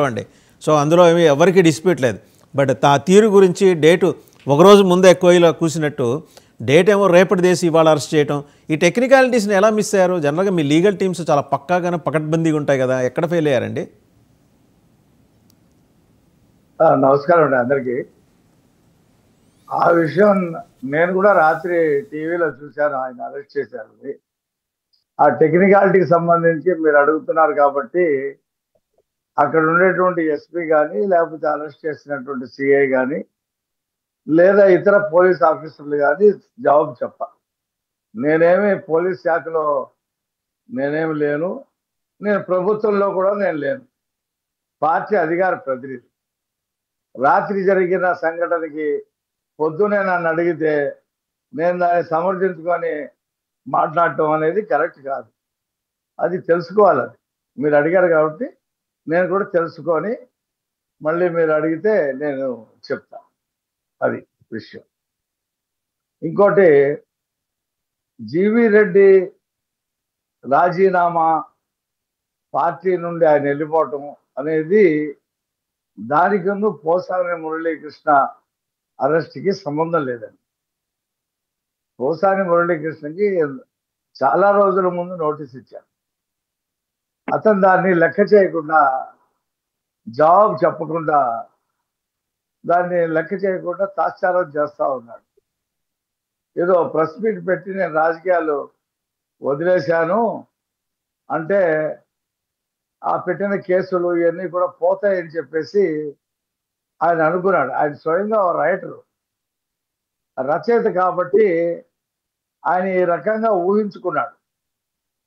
అండి. సో అందులో ఏమి ఎవరికి డిస్ప్యూట్ లేదు. బట్ ఆ తీరు గురించి డేటు ఒకరోజు ముందే కోయిలో కూసినట్టు డేట్ ఏమో రేపటి దేశం ఇవాళ అరెస్ట్ చేయటం, ఈ టెక్నికాలిటీస్ని ఎలా మిస్ అయ్యారు? జనరల్గా మీ లీగల్ టీమ్స్ చాలా పక్కాగానే పకడ్బందీగా ఉంటాయి కదా, ఎక్కడ ఫెయిల్ అయ్యారండి? నమస్కారం అండి అందరికీ. ఆ విషయం నేను కూడా రాత్రి టీవీలో చూశాను, ఆయన అరెస్ట్ చేశారు. ఆ టెక్నికాలిటీకి సంబంధించి మీరు అడుగుతున్నారు కాబట్టి అక్కడ ఉండేటువంటి ఎస్పీ కానీ లేకపోతే అరెస్ట్ చేసినటువంటి సిఐ కానీ లేదా ఇతర పోలీస్ ఆఫీసర్లు కానీ జవాబు చెప్పాలి. నేనేమి పోలీస్ శాఖలో నేనేమి లేను, నేను ప్రభుత్వంలో కూడా నేను లేను, పార్టీ అధికార ప్రతినిధి. రాత్రి జరిగిన సంఘటనకి పొద్దునే నన్ను అడిగితే నేను దాన్ని సమర్థించుకొని మాట్లాడటం అనేది కరెక్ట్ కాదు. అది తెలుసుకోవాలి. అది మీరు అడిగారు కాబట్టి నేను కూడా తెలుసుకొని మళ్ళీ మీరు అడిగితే నేను చెప్తా. అది విషయం. ఇంకోటి, జీవి రెడ్డి రాజీనామా, పార్టీ నుండి ఆయన వెళ్ళిపోవటం అనేది దానికి పోసాని మురళీకృష్ణ అరెస్ట్కి సంబంధం లేదండి. పోసాని మురళీకృష్ణకి చాలా రోజుల ముందు నోటీస్ ఇచ్చారు. అతను దాన్ని లెక్క చేయకుండా, జవాబు చెప్పకుండా, దాన్ని లెక్క చేయకుండా తాత్సారం చేస్తూ ఉన్నాడు. ఏదో ప్రెస్ మీట్ పెట్టి నేను రాజకీయాలు వదిలేశాను అంటే ఆ పెట్టిన కేసులు ఇవన్నీ కూడా పోతాయని చెప్పేసి ఆయన అనుకున్నాడు. ఆయన స్వయంగా రైటరు, రచయిత కాబట్టి ఆయన ఈ రకంగా ఊహించుకున్నాడు.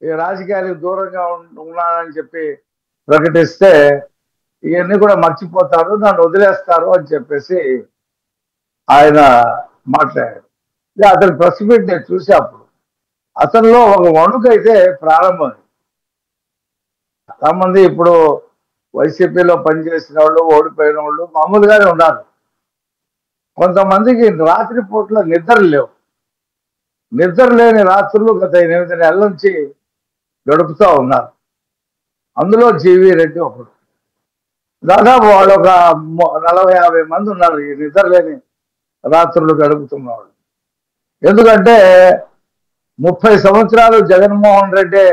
ఈ రాజకీయాలకు దూరంగా ఉన్నానని చెప్పి ప్రకటిస్తే ఇవన్నీ కూడా మర్చిపోతారు, నన్ను వదిలేస్తారు అని చెప్పేసి ఆయన మాట్లాడాడు. అతని ప్రెస్ మీట్ నేను చూసే అప్పుడు అతనిలో ఒక వణుకైతే ప్రారంభమైంది. చాలా మంది ఇప్పుడు వైసీపీలో పనిచేసిన వాళ్ళు, ఓడిపోయిన వాళ్ళు మామూలుగానే ఉన్నారు. కొంతమందికి రాత్రి పూట్ల నిద్ర లేవు. నిద్ర లేని రాత్రులు గత 8 నెలల నుంచి గడుపుతూ ఉన్నారు. అందులో జీవి రెడ్డి ఒకడు. దాదాపు వాళ్ళు ఒక 40-50 మంది ఉన్నారు ఈ నిద్ర లేని రాత్రులు గడుపుతున్న వాళ్ళు. ఎందుకంటే 30 సంవత్సరాలు జగన్మోహన్ రెడ్డి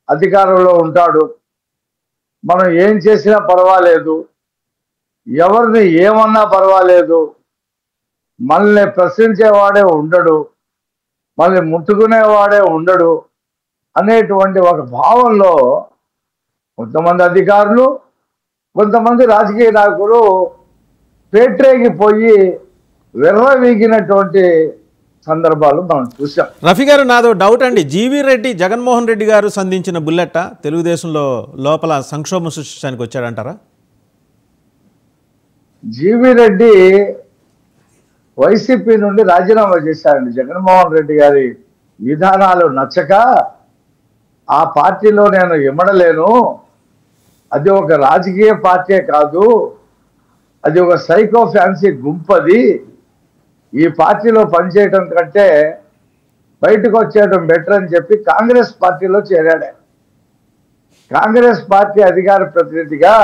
అధికారంలో ఉంటాడు, మనం ఏం చేసినా పర్వాలేదు, ఎవరిని ఏమన్నా పర్వాలేదు, మనల్ని ప్రశ్నించేవాడే ఉండడు, మనల్ని ముట్టుకునేవాడే ఉండడు అనేటువంటి ఒక భావంలో కొంతమంది అధికారులు, కొంతమంది రాజకీయ నాయకులు పేట్రేగిపోయి విర్రవీగినటువంటి సందర్భాలు మనం చూసాం. రఫీ గారు, నాదో డౌట్ అండి. జీవి రెడ్డి జగన్మోహన్ రెడ్డి గారు సంధించిన బుల్లెట్ తెలుగుదేశంలో లోపల సంక్షోభం సృష్టించడానికి వచ్చాడంటారా? జీవి రెడ్డి వైసీపీ నుండి రాజీనామా చేశారండి. జగన్మోహన్ రెడ్డి గారి విధానాలు నచ్చక ఆ పార్టీలో నేను ఇమ్మడలేను, అది ఒక రాజకీయ పార్టీ కాదు, అది ఒక సైకో ఫ్యాన్సీ గుంపది, ఈ పార్టీలో పనిచేయటం కంటే బయటకు వచ్చేయడం బెటర్ అని చెప్పి కాంగ్రెస్ పార్టీలో చేరాడు. కాంగ్రెస్ పార్టీ అధికార ప్రతినిధిగా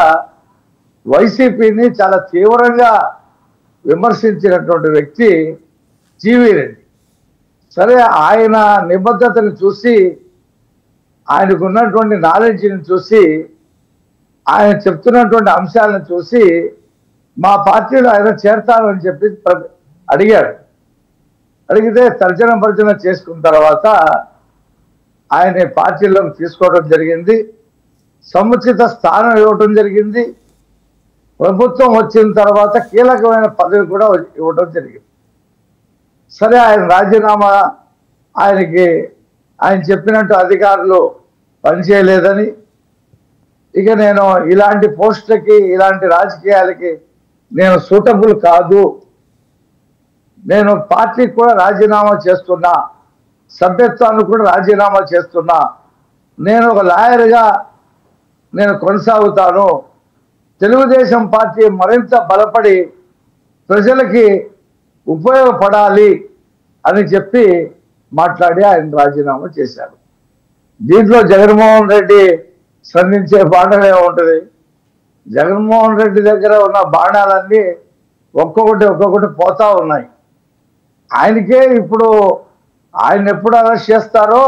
వైసీపీని చాలా తీవ్రంగా విమర్శించినటువంటి వ్యక్తి జీవి రెడ్డి. సరే, ఆయన నిబద్ధతను చూసి, ఆయనకు ఉన్నటువంటి నాలెడ్జ్ని చూసి, ఆయన చెప్తున్నటువంటి అంశాలను చూసి మా పార్టీలో ఆయన చేరతారని చెప్పి అడిగాడు. అడిగితే తర్జన భర్జన చేసుకున్న తర్వాత ఆయన పార్టీలోకి తీసుకోవడం జరిగింది, సముచిత స్థానం ఇవ్వటం జరిగింది. ప్రభుత్వం వచ్చిన తర్వాత కీలకమైన పదవి కూడా ఇవ్వడం జరిగింది. సరే, ఆయన రాజీనామా, ఆయన చెప్పినట్టు అధికారులు పనిచేయలేదని, ఇక నేను ఇలాంటి పోస్టులకి, ఇలాంటి రాజకీయాలకి నేను సూటబుల్ కాదు, నేను పార్టీకి కూడా రాజీనామా చేస్తున్నా, సభ్యత్వాన్ని కూడా రాజీనామా చేస్తున్నా, నేను ఒక లాయర్గా నేను కొనసాగుతాను, తెలుగుదేశం పార్టీ మరింత బలపడి ప్రజలకి ఉపయోగపడాలి అని చెప్పి మాట్లాడి ఆయన రాజీనామా చేశారు. దీంట్లో జగన్మోహన్ రెడ్డి స్పందించే పాఠమే ఉంటుంది. జగన్మోహన్ రెడ్డి దగ్గర ఉన్న బాణాలన్నీ ఒక్కొక్కటి పోతా ఉన్నాయి. ఆయనకే ఇప్పుడు ఆయన ఎప్పుడు అరెస్ట్ చేస్తారో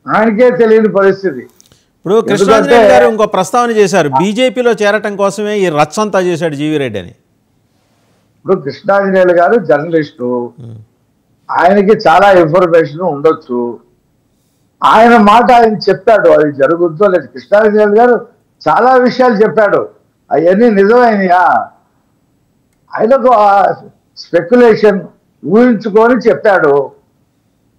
ఆయనకే తెలియని పరిస్థితి. ఇప్పుడు కృష్ణాంజనేయులు గారు ఇంకో ప్రస్తావన చేశారు, బీజేపీలో చేరటం కోసమే ఈ రచ్చంతా చేశాడు జీవీ రెడ్డి అని. ఇప్పుడు కృష్ణాంజనేయులు గారు జర్నలిస్టు, ఆయనకి చాలా ఇన్ఫర్మేషన్ ఉండొచ్చు. ఆయన మాట ఆయన చెప్పాడు, అది జరుగుతుందో లేదు. కృష్ణాంజనేయులు గారు చాలా విషయాలు చెప్పాడు, అవన్నీ నిజమైనయా? ఆయనకు స్పెక్యులేషన్ ఊహించుకొని చెప్పాడు,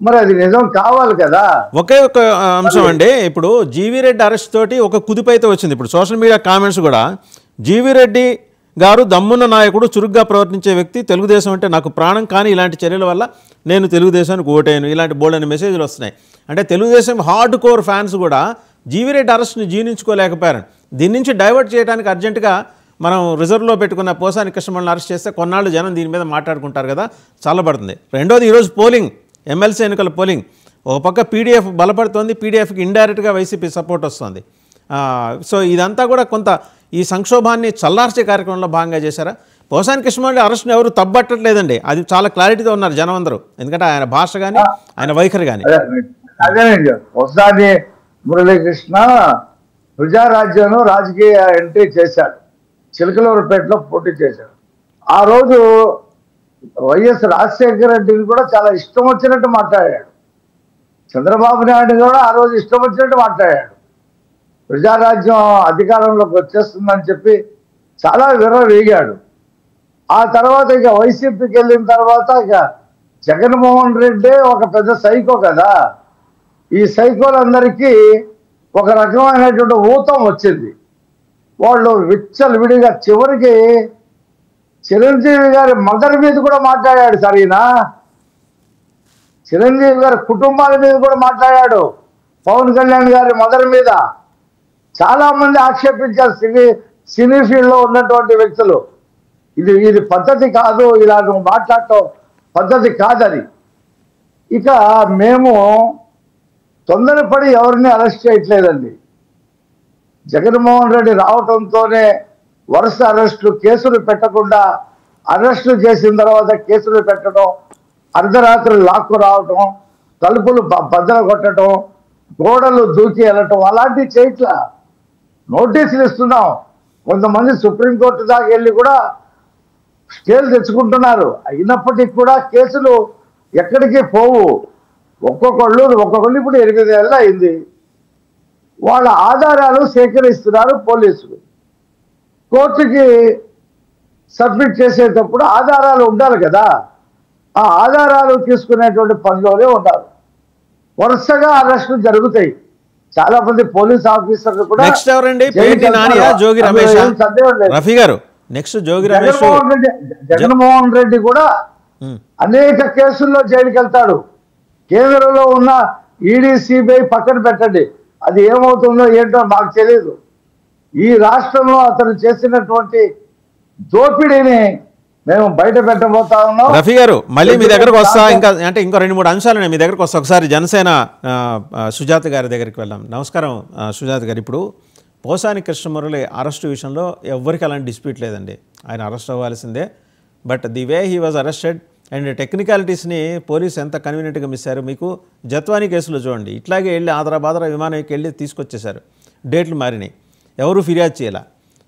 మరి అది నిజం కావాలి కదా. ఒకే ఒక అంశం అండి, ఇప్పుడు జీవీ రెడ్డి అరెస్ట్ తోటి ఒక కుదిపు అయితే వచ్చింది. ఇప్పుడు సోషల్ మీడియా కామెంట్స్ కూడా జీవీ రెడ్డి గారు దమ్మున్న నాయకుడు, చురుగ్గా ప్రవర్తించే వ్యక్తి, తెలుగుదేశం అంటే నాకు ప్రాణం, కానీ ఇలాంటి చర్యల వల్ల నేను తెలుగుదేశానికి ఓటేను, ఇలాంటి బోల్డని మెసేజ్లు వస్తున్నాయి. అంటే తెలుగుదేశం హార్డ్ కోర్ ఫ్యాన్స్ కూడా జీవీ రెడ్డి అరెస్ట్ని జీర్ణించుకోలేకపోయారు. దీని నుంచి డైవర్ట్ చేయడానికి అర్జెంటుగా మనం రిజర్వ్లో పెట్టుకున్న పోసాని కృష్ణమూర్తిని అరెస్ట్ చేస్తే కొన్నాళ్ళు జనం దీని మీద మాట్లాడుకుంటారు కదా, చల్లబడుతుంది. రెండోది, ఈరోజు పోలింగ్, ఎమ్మెల్సీ ఎన్నికల పోలింగ్, ఒక పక్క పీడీఎఫ్ బలపడుతోంది, పీడీఎఫ్కి ఇండైరెక్ట్గా వైసీపీ సపోర్ట్ వస్తుంది. సో ఇదంతా కూడా కొంత ఈ సంక్షోభాన్ని చల్లార్చే కార్యక్రమంలో భాగంగా చేశారా? పోసాని కృష్ణమూర్తి అరెస్ట్ని ఎవరు తప్పట్టట్లేదండి, అది చాలా క్లారిటీతో ఉన్నారు జనం అందరూ, ఎందుకంటే ఆయన భాష కానీ ఆయన వైఖరి కానీ. అదేనండి, పోసాని మురళీకృష్ణ ప్రజారాజ్యంలో రాజకీయ ఎంట్రీ చేశాడు, చిలకలూరుపేటలో పోటీ చేశాడు. ఆ రోజు వైఎస్ రాజశేఖర రెడ్డిని కూడా చాలా ఇష్టం వచ్చినట్టు మాట్లాడాడు, చంద్రబాబు నాయుడు కూడా ఆ రోజు ఇష్టం వచ్చినట్టు మాట్లాడాడు. ప్రజారాజ్యం అధికారంలోకి వచ్చేస్తుందని చెప్పి చాలా విర్రవీగాడు. ఆ తర్వాత ఇక వైసీపీకి వెళ్ళిన తర్వాత ఇక జగన్మోహన్ రెడ్డి ఒక పెద్ద సైకో కదా, ఈ సైకోలందరికీ ఒక రకమైనటువంటి ఊతం వచ్చింది. వాళ్ళు విచ్చలవిడిగా చివరికి చిరంజీవి గారి మదర్ మీద కూడా మాట్లాడాడు. సరేనా, చిరంజీవి గారి కుటుంబాల మీద కూడా మాట్లాడాడు, పవన్ కళ్యాణ్ గారి మదర్ మీద చాలా మంది ఆక్షేపించారు సినీ ఫీల్డ్లో ఉన్నటువంటి వ్యక్తులు. ఇది పద్ధతి కాదు, ఇలా నువ్వు మాట్లాడటం పద్ధతి కాదని. ఇక మేము తొందరపడి ఎవరిని అరెస్ట్ చేయట్లేదండి. జగన్మోహన్ రెడ్డి రావటంతోనే వరుస అరెస్టులు, కేసులు పెట్టకుండా అరెస్టులు చేసిన తర్వాత కేసులు పెట్టడం, అర్ధరాత్రి లాక్కు రావటం, తలుపులు బద్దలు కొట్టడం, గోడలు దూకి వెళ్ళటం, అలాంటివి చేయట్లా. నోటీసులు ఇస్తున్నాం, కొంతమంది సుప్రీంకోర్టు దాకా వెళ్ళి కూడా స్టేలు తెచ్చుకుంటున్నారు. అయినప్పటికీ కూడా కేసులు ఎక్కడికి పోవు. ఒక్కొక్కళ్ళు ఇప్పుడు 8 ఏళ్ళు అయింది. వాళ్ళ ఆధారాలు సేకరిస్తున్నారు పోలీసులు. కోర్టుకి సబ్మిట్ చేసేటప్పుడు ఆధారాలు ఉండాలి కదా, ఆ ఆధారాలు తీసుకునేటువంటి పనిలోనే ఉన్నారు. వరుసగా అరెస్టులు జరుగుతాయి. చాలా మంది పోలీస్ ఆఫీసర్లు కూడా. నెక్స్ట్ ఎవరండి? పేటి నానియా, జోగి రమేష్? రఫీ గారు నెక్స్ట్ జోగి రమేష్. జగన్మోహన్ రెడ్డి కూడా అనేక కేసుల్లో జైలుకి వెళ్తాడు. కేంద్రంలో ఉన్న ఈడీ, సిబిఐ పక్కన పెట్టండి, అది ఏమవుతుందో ఏంటో మాకు తెలియదు. ఈ రాష్ట్రంలో అతను చేసినటువంటి దోపిడీని మేము బయట పెట్టబోతా ఉన్నాం. రఫీ గారు మళ్ళీ మీ దగ్గరకు వస్తా, ఇంకా అంటే ఇంకో 2-3 అంశాలు మీ దగ్గరకు వస్తా. ఒకసారి జనసేన సుజాత గారి దగ్గరికి వెళ్దాం. నమస్కారం సుజాత గారు. ఇప్పుడు పోసాని కృష్ణమురళి అరెస్టు విషయంలో ఎవరికి అలాంటి డిస్ప్యూట్ లేదండి, ఆయన అరెస్ట్ అవ్వాల్సిందే. But the way he was arrested and టెక్నికాలిటీస్ని పోలీసు ఎంత కన్వీనియంట్గా మిస్ అయ్యారు. మీకు జత్వానీ కేసులో చూడండి, ఇట్లాగే వెళ్ళి ఆదరా విమానం ఎక్కి వెళ్ళి తీసుకొచ్చేశారు, డేట్లు మారినాయి, ఎవరు ఫిర్యాదు చేయాల.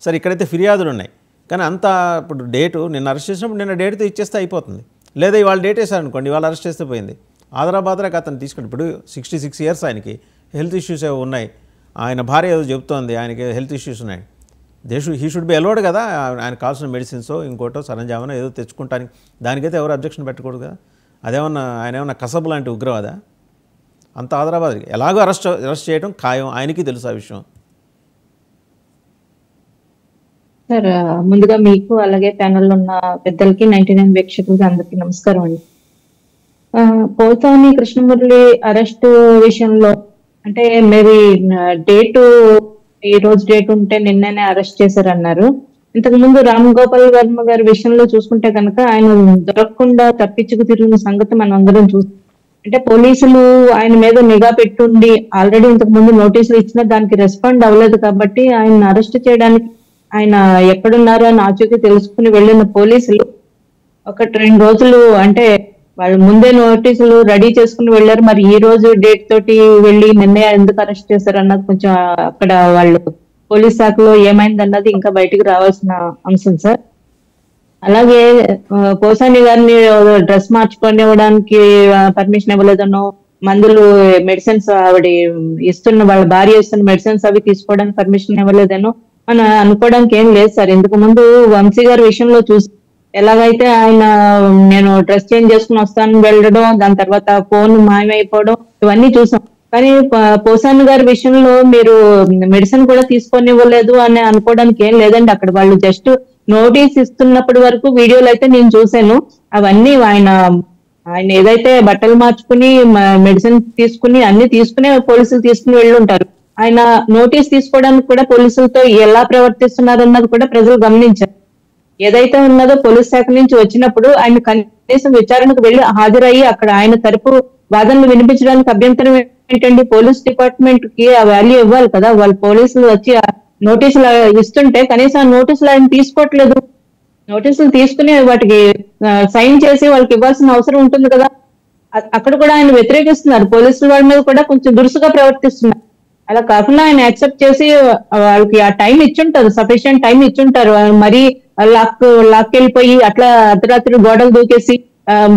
సరే ఇక్కడైతే ఫిర్యాదులు ఉన్నాయి, కానీ అంతా ఇప్పుడు డేటు నిన్న అరెస్ట్ చేసినప్పుడు నిన్న డేట్తో ఇచ్చేస్తే అయిపోతుంది. లేదా ఇవాళ డేట్ వేశారనుకోండి, ఇవాళ అరెస్ట్ చేస్తే పోయింది. ఆదరాబాదరాకి అతను తీసుకుంటే ఇప్పుడు 66 years ఆయనకి హెల్త్ ఇష్యూస్ ఏవో ఉన్నాయి. ఆయన భార్య ఏదో చెబుతోంది ఆయనకి హెల్త్ ఇష్యూస్ ఉన్నాయి. హీ షుడ్ బి అలౌడ్ కదా, ఆయన కావాల్సిన మెడిసిన్స్ ఇంకోటో సరంజామనో ఏదో తెచ్చుకుంటానికి, దానికైతే ఎవరు అబ్జెక్షన్ పెట్టకూడదు కదా. అదేమన్నా ఆయన ఏమన్నా కసబ్ లాంటి ఉగ్రవాదా? అంత ఆదరాబాద్ ఎలాగో అరెస్ట్ చేయడం ఖాయం, ఆయనకి తెలుసు ఆ విషయం. సార్, ముందుగా మీకు అలాగే ప్యానెల్ ఉన్న పెద్దలకి 99 వీక్షకులకి అందరికీ నమస్కారం అండి. పోసాని కృష్ణమురళి అరెస్ట్ విషయంలో అంటే మేబీ డేటు ఈ రోజు డేట్ ఉంటే నిన్ననే అరెస్ట్ చేశారన్నారు. ఇంతకు ముందు రామ్ గోపాల్ వర్మ గారి విషయంలో చూసుకుంటే కనుక ఆయన దొరకకుండా తప్పించుకు తిరిగిన సంగతి మనం అందరం చూస్తాం. అంటే పోలీసులు ఆయన మీద నిఘా పెట్టుండి ఆల్రెడీ ఇంతకు ముందు నోటీసులు ఇచ్చినా దానికి రెస్పాండ్ అవ్వలేదు కాబట్టి ఆయన అరెస్ట్ చేయడానికి ఆయన ఎక్కడున్నారో అని ఆచూకీ తెలుసుకుని వెళ్ళిన పోలీసులు 1-2 రోజులు అంటే వాళ్ళు ముందే నోటీసులు రెడీ చేసుకుని వెళ్ళారు. మరి ఈ రోజు డేట్ తోటి వెళ్ళి నిన్నే ఎందుకు అరెస్ట్ చేశారు అన్నది కొంచెం అక్కడ వాళ్ళు పోలీస్ శాఖలో ఏమైందన్నది ఇంకా బయటికి రావాల్సిన అంశం సార్. అలాగే పోసాని గారిని డ్రెస్ మార్చుకోనివ్వడానికి పర్మిషన్ ఇవ్వలేదనో, మందులు మెడిసిన్స్ ఆవిడ వాళ్ళ భార్య ఇస్తున్న మెడిసిన్స్ అవి తీసుకోవడానికి పర్మిషన్ ఇవ్వలేదనో అని అనుకోవడానికి ఏం లేదు సార్. ఇంతకు ముందు వంశీ గారి విషయంలో చూసి ఎలాగైతే ఆయన నేను డ్రెస్ చేంజ్ చేసుకుని వస్తాను వెళ్ళడం, దాని తర్వాత ఫోన్ మాయమైపోవడం ఇవన్నీ చూసాం. కానీ పోసాని గారి విషయంలో మీరు మెడిసిన్ కూడా తీసుకొనివ్వలేదు అని అనుకోవడానికి ఏం లేదండి. అక్కడ వాళ్ళు జస్ట్ నోటీస్ ఇస్తున్నప్పటి వరకు వీడియోలు అయితే నేను చూశాను. అవన్నీ ఆయన ఏదైతే బట్టలు మార్చుకుని మెడిసిన్ తీసుకుని అన్ని తీసుకునే పోలీసులు తీసుకుని వెళ్ళి ఉంటారు. ఆయన నోటీస్ తీసుకోవడానికి కూడా పోలీసులతో ఎలా ప్రవర్తిస్తున్నారు అన్నది కూడా ప్రజలు గమనించారు. ఏదైతే ఉన్నదో పోలీస్ శాఖ నుంచి వచ్చినప్పుడు ఆయన కనీసం విచారణకు వెళ్లి హాజరయ్యి అక్కడ ఆయన తరపు వాదనలు వినిపించడానికి అభ్యంతరం ఏంటండి? పోలీస్ డిపార్ట్మెంట్ కి ఆ వాల్యూ ఇవ్వాలి కదా. వాళ్ళు పోలీసులు వచ్చి నోటీసులు ఇస్తుంటే కనీసం ఆ నోటీసులు ఆయన తీసుకోవట్లేదు. నోటీసులు తీసుకుని వాటికి సైన్ చేసి వాళ్ళకి ఇవ్వాల్సిన అవసరం ఉంటుంది కదా. అక్కడ కూడా ఆయన వ్యతిరేకిస్తున్నారు. పోలీసుల వాళ్ళ మీద కూడా కొంచెం దురుసుగా ప్రవర్తిస్తున్నారు. అలా కాకుండా ఆయన యాక్సెప్ట్ చేసి వాళ్ళకి ఆ టైం ఇచ్చుంటారు, సఫిషియంట్ టైం ఇచ్చుంటారు. మరీ లాక్కెళ్ళిపోయి అట్లా అర్ధరాత్రి గోడలు దూకేసి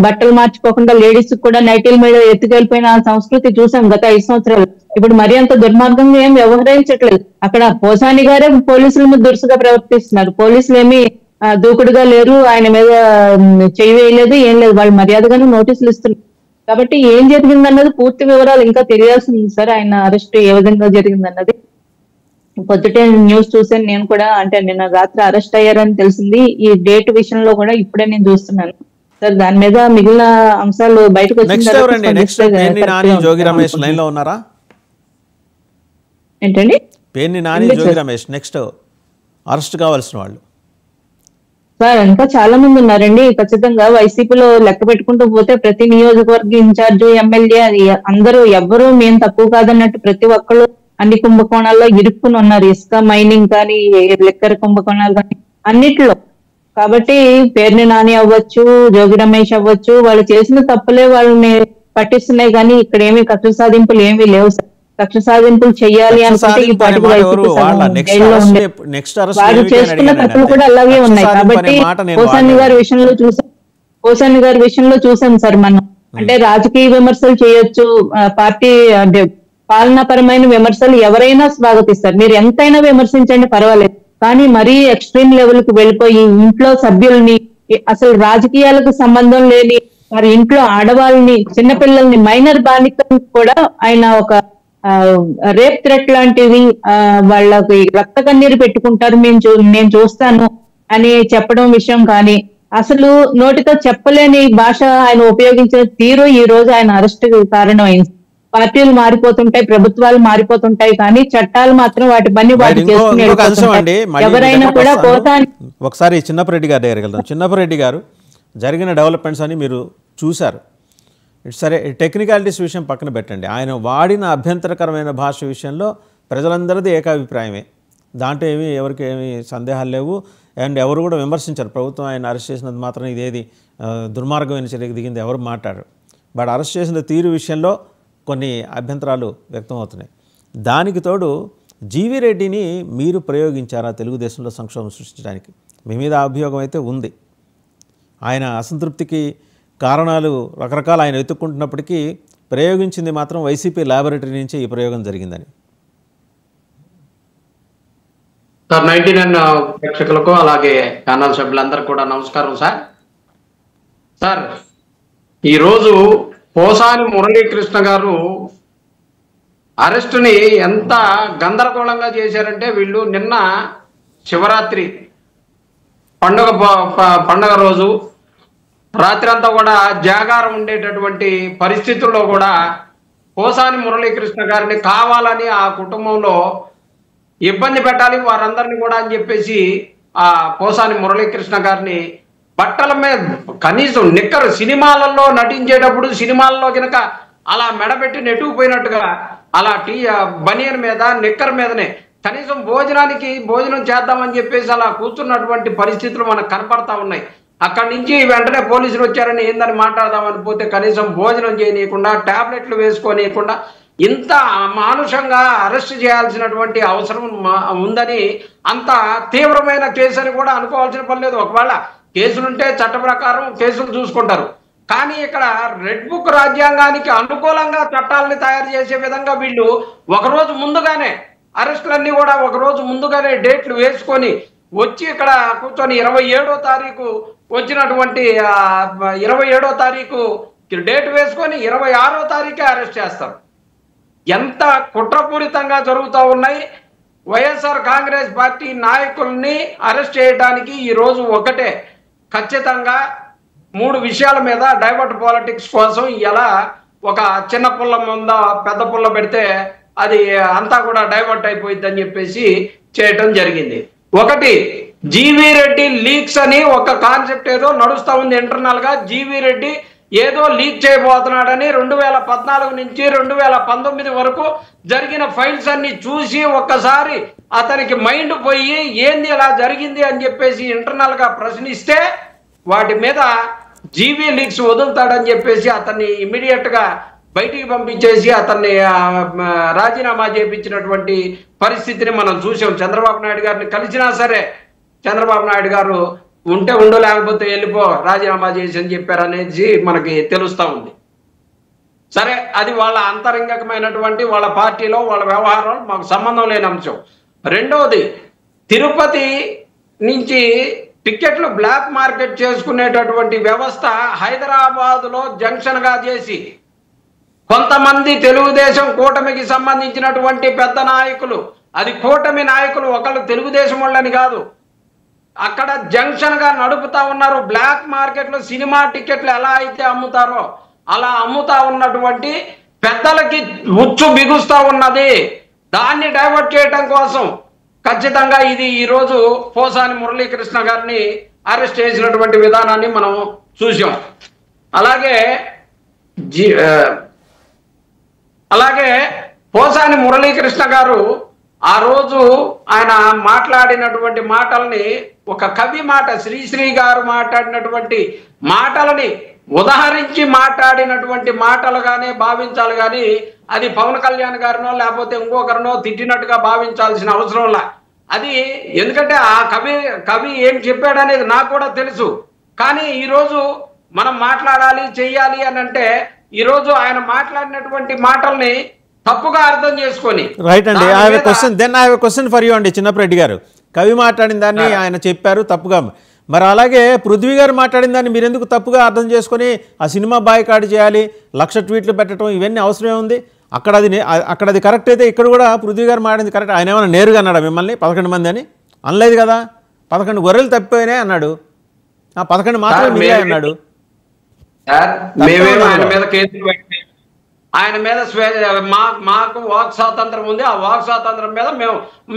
బట్టలు మార్చుకోకుండా లేడీస్ కూడా నైటీల మీద ఎత్తుకెళ్ళిపోయిన సంస్కృతి చూసాం గత 5 సంవత్సరాలు. ఇప్పుడు మరీ అంత దుర్మార్గంగా ఏం వ్యవహరించట్లేదు. అక్కడ పోసాని గారే పోలీసుల మీద దురుసుగా ప్రవర్తిస్తున్నారు. పోలీసులు ఏమి దూకుడుగా లేరు, ఆయన మీద చేయి వేయలేదు, ఏం లేదు. వాళ్ళు మర్యాదగానే నోటీసులు ఇస్తున్నారు. కాబట్టి ఏం జరిగిందన్నది పూర్తి వివరాలు ఇంకా తెలియాల్సింది సార్. ఆయన అరెస్ట్ ఏ విధంగా జరిగిందన్నది పొద్దుటే న్యూస్ చూసాను నేను కూడా. అంటే నిన్న రాత్రి అరెస్ట్ అయ్యారని తెలిసింది. ఈ డేట్ విషయంలో కూడా ఇప్పుడే నేను చూస్తున్నాను సార్. దాని మీద మిగిలిన అంశాలు బయటకు వచ్చిన ఏంటండి పేర్ని నాని, జోగి రమేష్ నెక్స్ట్ అరెస్ట్ కావాల్సిన వాళ్ళు సార్ ఇంకా చాలా మంది ఉన్నారండి. ఖచ్చితంగా వైసీపీలో లెక్క పెట్టుకుంటూ పోతే ప్రతి నియోజకవర్గ ఇన్ఛార్జ్, ఎమ్మెల్యే అది అందరూ ఎవ్వరూ మేము తక్కువ కాదన్నట్టు ప్రతి ఒక్కళ్ళు అన్ని కుంభకోణాల్లో ఇరుక్కుని ఉన్నారు. ఇసుక మైనింగ్ కానీ, లిక్కర్ కుంభకోణాలు కానీ అన్నిట్లో. కాబట్టి పేర్ని నాని అవ్వచ్చు, జోగి రమేష్ అవ్వచ్చు, వాళ్ళు చేసిన తప్పులే వాళ్ళని పట్టిస్తున్నాయి. కానీ ఇక్కడ ఏమి కక్ష సాధింపులు ఏమీ లేవు సార్. కక్ష సాధింపులు చెయ్యాలి అనుకుంటే ఈ పార్టీ వారు చేసుకున్న తప్పులు కూడా అలాగే ఉన్నాయి. కాబట్టి పోసాని గారి విషయంలో చూసాం సార్ మనం. అంటే రాజకీయ విమర్శలు చేయొచ్చు, పార్టీ అంటే పాలనాపరమైన విమర్శలు ఎవరైనా స్వాగతిస్తారు. మీరు ఎంతైనా విమర్శించండి పర్వాలేదు. కానీ మరీ ఎక్స్ట్రీమ్ లెవెల్ కు వెళ్ళిపోయి ఇంట్లో సభ్యుల్ని, అసలు రాజకీయాలకు సంబంధం లేని వారి ఇంట్లో ఆడవాళ్ళని, చిన్నపిల్లల్ని, మైనర్ బాలికలను కూడా ఆయన ఒక రేప్ థ్రెట్ లాంటివి వాళ్ళకి రక్త కన్నీరు పెట్టుకుంటారు, నేను చూస్తాను అని చెప్పడం విషయం కానీ, అసలు నోటితో చెప్పలేని భాష ఆయన ఉపయోగించిన తీరు ఈ రోజు ఆయన అరెస్ట్ కారణమైంది. పార్టీలు మారిపోతుంటాయి, ప్రభుత్వాలు మారిపోతుంటాయి, కానీ చట్టాలు మాత్రం వాటి పని వాటి చేసుకుని ఎవరైనా కూడా ఒకసారి చిన్నపరెడ్డి గారి దగ్గరికి వెళ్దాం. చిన్నపరెడ్డి గారు, జరిగిన డెవలప్మెంట్స్ అని మీరు చూశారు. సరే, టెక్నికాలిటీస్ విషయం పక్కన పెట్టండి. ఆయన వాడిన అభ్యంతరకరమైన భాష విషయంలో ప్రజలందరిది ఏకాభిప్రాయమే. దాంట్లో ఎవరికి ఏమి సందేహాలు లేవు. అండ్ ఎవరు కూడా విమర్శించారు. ప్రభుత్వం ఆయన అరెస్ట్ చేసినది మాత్రం ఇదేది దుర్మార్గమైన చర్యకు దిగింది ఎవరు మాట్లాడారు. బట్ అరెస్ట్ చేసిన తీరు విషయంలో కొన్ని అభ్యంతరాలు వ్యక్తమవుతున్నాయి. దానికి తోడు జీవీ రెడ్డిని మీరు ప్రయోగించారా తెలుగుదేశంలో సంక్షోభం సృష్టించడానికి? మీ మీద అభియోగం అయితే ఉంది. ఆయన అసంతృప్తికి కారణాలు రకరకాల ఆయన వెతుక్కుంటున్నప్పటికీ ప్రయోగించింది మాత్రం వైసీపీ ల్యాబొరేటరీ నుంచే ఈ ప్రయోగం జరిగిందని. సార్ 99 ప్రేక్షకులకు అలాగే ఛానల్ సభ్యులందరూ కూడా నమస్కారం సార్. సార్, ఈరోజు పోసాని మురళీకృష్ణ గారు అరెస్టుని ఎంత గందరగోళంగా చేశారంటే, వీళ్ళు నిన్న శివరాత్రి పండుగ రోజు రాత్రి అంతా కూడా జాగారం ఉండేటటువంటి పరిస్థితుల్లో కూడా పోసాని మురళీకృష్ణ గారిని కావాలని ఆ కుటుంబంలో ఇబ్బంది పెట్టాలి వారందరినీ కూడా అని చెప్పేసి ఆ పోసాని మురళీకృష్ణ గారిని బట్టల మీద కనీసం నిక్కర్ సినిమాలలో నటించేటప్పుడు సినిమాల్లో కనుక అలా మెడబెట్టి నెట్టుకుపోయినట్టుగా అలా బనియన్ మీద నిక్కర్ మీదనే కనీసం భోజనం చేద్దామని చెప్పేసి అలా కూర్చున్నటువంటి పరిస్థితులు మనకు కనపడతా ఉన్నాయి. అక్కడి నుంచి వెంటనే పోలీసులు వచ్చారని ఏందని మాట్లాడదామని పోతే కనీసం భోజనం చేయనీయకుండా, టాబ్లెట్లు వేసుకోనీయకుండా ఇంత మానుషంగా అరెస్ట్ చేయాల్సినటువంటి అవసరం ఉందని, అంత తీవ్రమైన కేసు అని కూడా అనుకోవాల్సిన పని లేదు. ఒకవేళ కేసులుంటే చట్ట ప్రకారం కేసులు చూసుకుంటారు. కానీ ఇక్కడ రెడ్ బుక్ రాజ్యాంగానికి అనుకూలంగా చట్టాలని తయారు చేసే విధంగా వీళ్ళు ఒకరోజు ముందుగానే అరెస్టులన్నీ కూడా ఒకరోజు ముందుగానే డేట్లు వేసుకొని వచ్చి ఇక్కడ కూర్చొని 27వ తారీఖు వచ్చినటువంటి 27వ తారీఖు డేట్ వేసుకొని 26వ తారీఖే అరెస్ట్ చేస్తారు. ఎంత కుట్రపూరితంగా జరుగుతూ ఉన్నాయి. వైఎస్ఆర్ కాంగ్రెస్ పార్టీ నాయకుల్ని అరెస్ట్ చేయడానికి ఈరోజు ఒకటే, ఖచ్చితంగా 3 విషయాల మీద డైవర్ట్ పాలిటిక్స్ కోసం ఇలా ఒక చిన్న పుల్ల ముంద పెద్ద పుల్ల పెడితే అది అంతా కూడా డైవర్ట్ అయిపోయిందని చెప్పేసి చేయటం జరిగింది. ఒకటి, జీవీ రెడ్డి లీక్స్ అని ఒక కాన్సెప్ట్ ఏదో నడుస్తూ ఉంది ఇంటర్నల్ గా. జీవీ రెడ్డి ఏదో లీక్ చేయబోతున్నాడని 2014 నుంచి 2019 వరకు జరిగిన ఫైల్స్ అన్ని చూసి ఒక్కసారి అతనికి మైండ్ పోయి ఏంది ఇలా జరిగింది అని చెప్పేసి ఇంటర్నల్ గా ప్రశ్నిస్తే వాటి మీద జీవీ లీక్స్ వదులుతాడని చెప్పేసి అతన్ని ఇమీడియట్ గా బయటికి పంపించేసి అతన్ని రాజీనామా చేయించినటువంటి పరిస్థితిని మనం చూసాం. చంద్రబాబు నాయుడు గారిని కలిసినా సరే చంద్రబాబు నాయుడు గారు ఉంటే ఉండు లేకపోతే వెళ్ళిపో రాజీనామా చేసి అని చెప్పారనేది మనకి తెలుస్తూ ఉంది. సరే, అది వాళ్ళ అంతరంగికమైనటువంటి వాళ్ళ పార్టీలో వాళ్ళ వ్యవహారంలో మాకు సంబంధం లేని అంశం. రెండవది, తిరుపతి నుంచి టికెట్లు బ్లాక్ మార్కెట్ చేసుకునేటటువంటి వ్యవస్థ హైదరాబాదులో జంక్షన్ గా చేసి కొంతమంది తెలుగుదేశం కూటమికి సంబంధించినటువంటి పెద్ద నాయకులు, అది కూటమి నాయకులు, ఒకళ్ళు తెలుగుదేశం వాళ్ళని కాదు, అక్కడ జంక్షన్ గా నడుపుతా ఉన్నారు. బ్లాక్ మార్కెట్ లో సినిమా టికెట్లు ఎలా అయితే అమ్ముతారో అలా అమ్ముతా ఉన్నటువంటి పెద్దలకి ఉచ్చు బిగుస్తా ఉన్నది. దాన్ని డైవర్ట్ చేయడం కోసం ఖచ్చితంగా ఇది ఈరోజు పోసాని మురళీకృష్ణ గారిని అరెస్ట్ చేసినటువంటి విధానాన్ని మనం చూసాం. అలాగే పోసాని మురళీకృష్ణ గారు ఆ రోజు ఆయన మాట్లాడినటువంటి మాటల్ని ఒక కవి మాట, శ్రీశ్రీ గారు మాట్లాడినటువంటి మాటలని ఉదాహరించి మాట్లాడినటువంటి మాటలుగానే భావించాలి, కానీ అది పవన్ కళ్యాణ్ గారినో లేకపోతే ఇంకొకరినో తిట్టినట్టుగా భావించాల్సిన అవసరంలా. అది ఎందుకంటే ఆ కవి ఏం చెప్పాడనేది నాకు కూడా తెలుసు. కానీ ఈరోజు మనం మాట్లాడాలి చెయ్యాలి అని అంటే ఈరోజు ఆయన మాట్లాడినటువంటి మాటల్ని తప్పుగా అర్థం చేసుకొని రైట్ అండి. I have a question for you అండి. చిన్నప్పరెడ్డి గారు కవి మాట్లాడిన దాన్ని ఆయన చెప్పారు తప్పుగా, మరి అలాగే పృథ్వీ గారు మాట్లాడిన దాన్ని మీరు ఎందుకు తప్పుగా అర్థం చేసుకొని ఆ సినిమా బాయ్కాట్ చేయాలి, 1,00,000 ట్వీట్లు పెట్టడం, ఇవన్నీ అవసరమే ఉంది? అక్కడ అది కరెక్ట్ అయితే ఇక్కడ కూడా పృథ్వీ గారు మాట్లాడింది కరెక్ట్. ఆయన ఏమైనా నేరుగా అన్నాడా మిమ్మల్ని 11 మంది అని? అనలేదు కదా. 11 గొర్రెలు తప్పిపోయినాయి అన్నాడు, ఆ 11 మాత్రమే మిగిలాయి అన్నాడు. ఆయన మీద మాకు వాక్ స్వాతంత్రం ఉంది. ఆ వాక్ స్వాతంత్రం మీద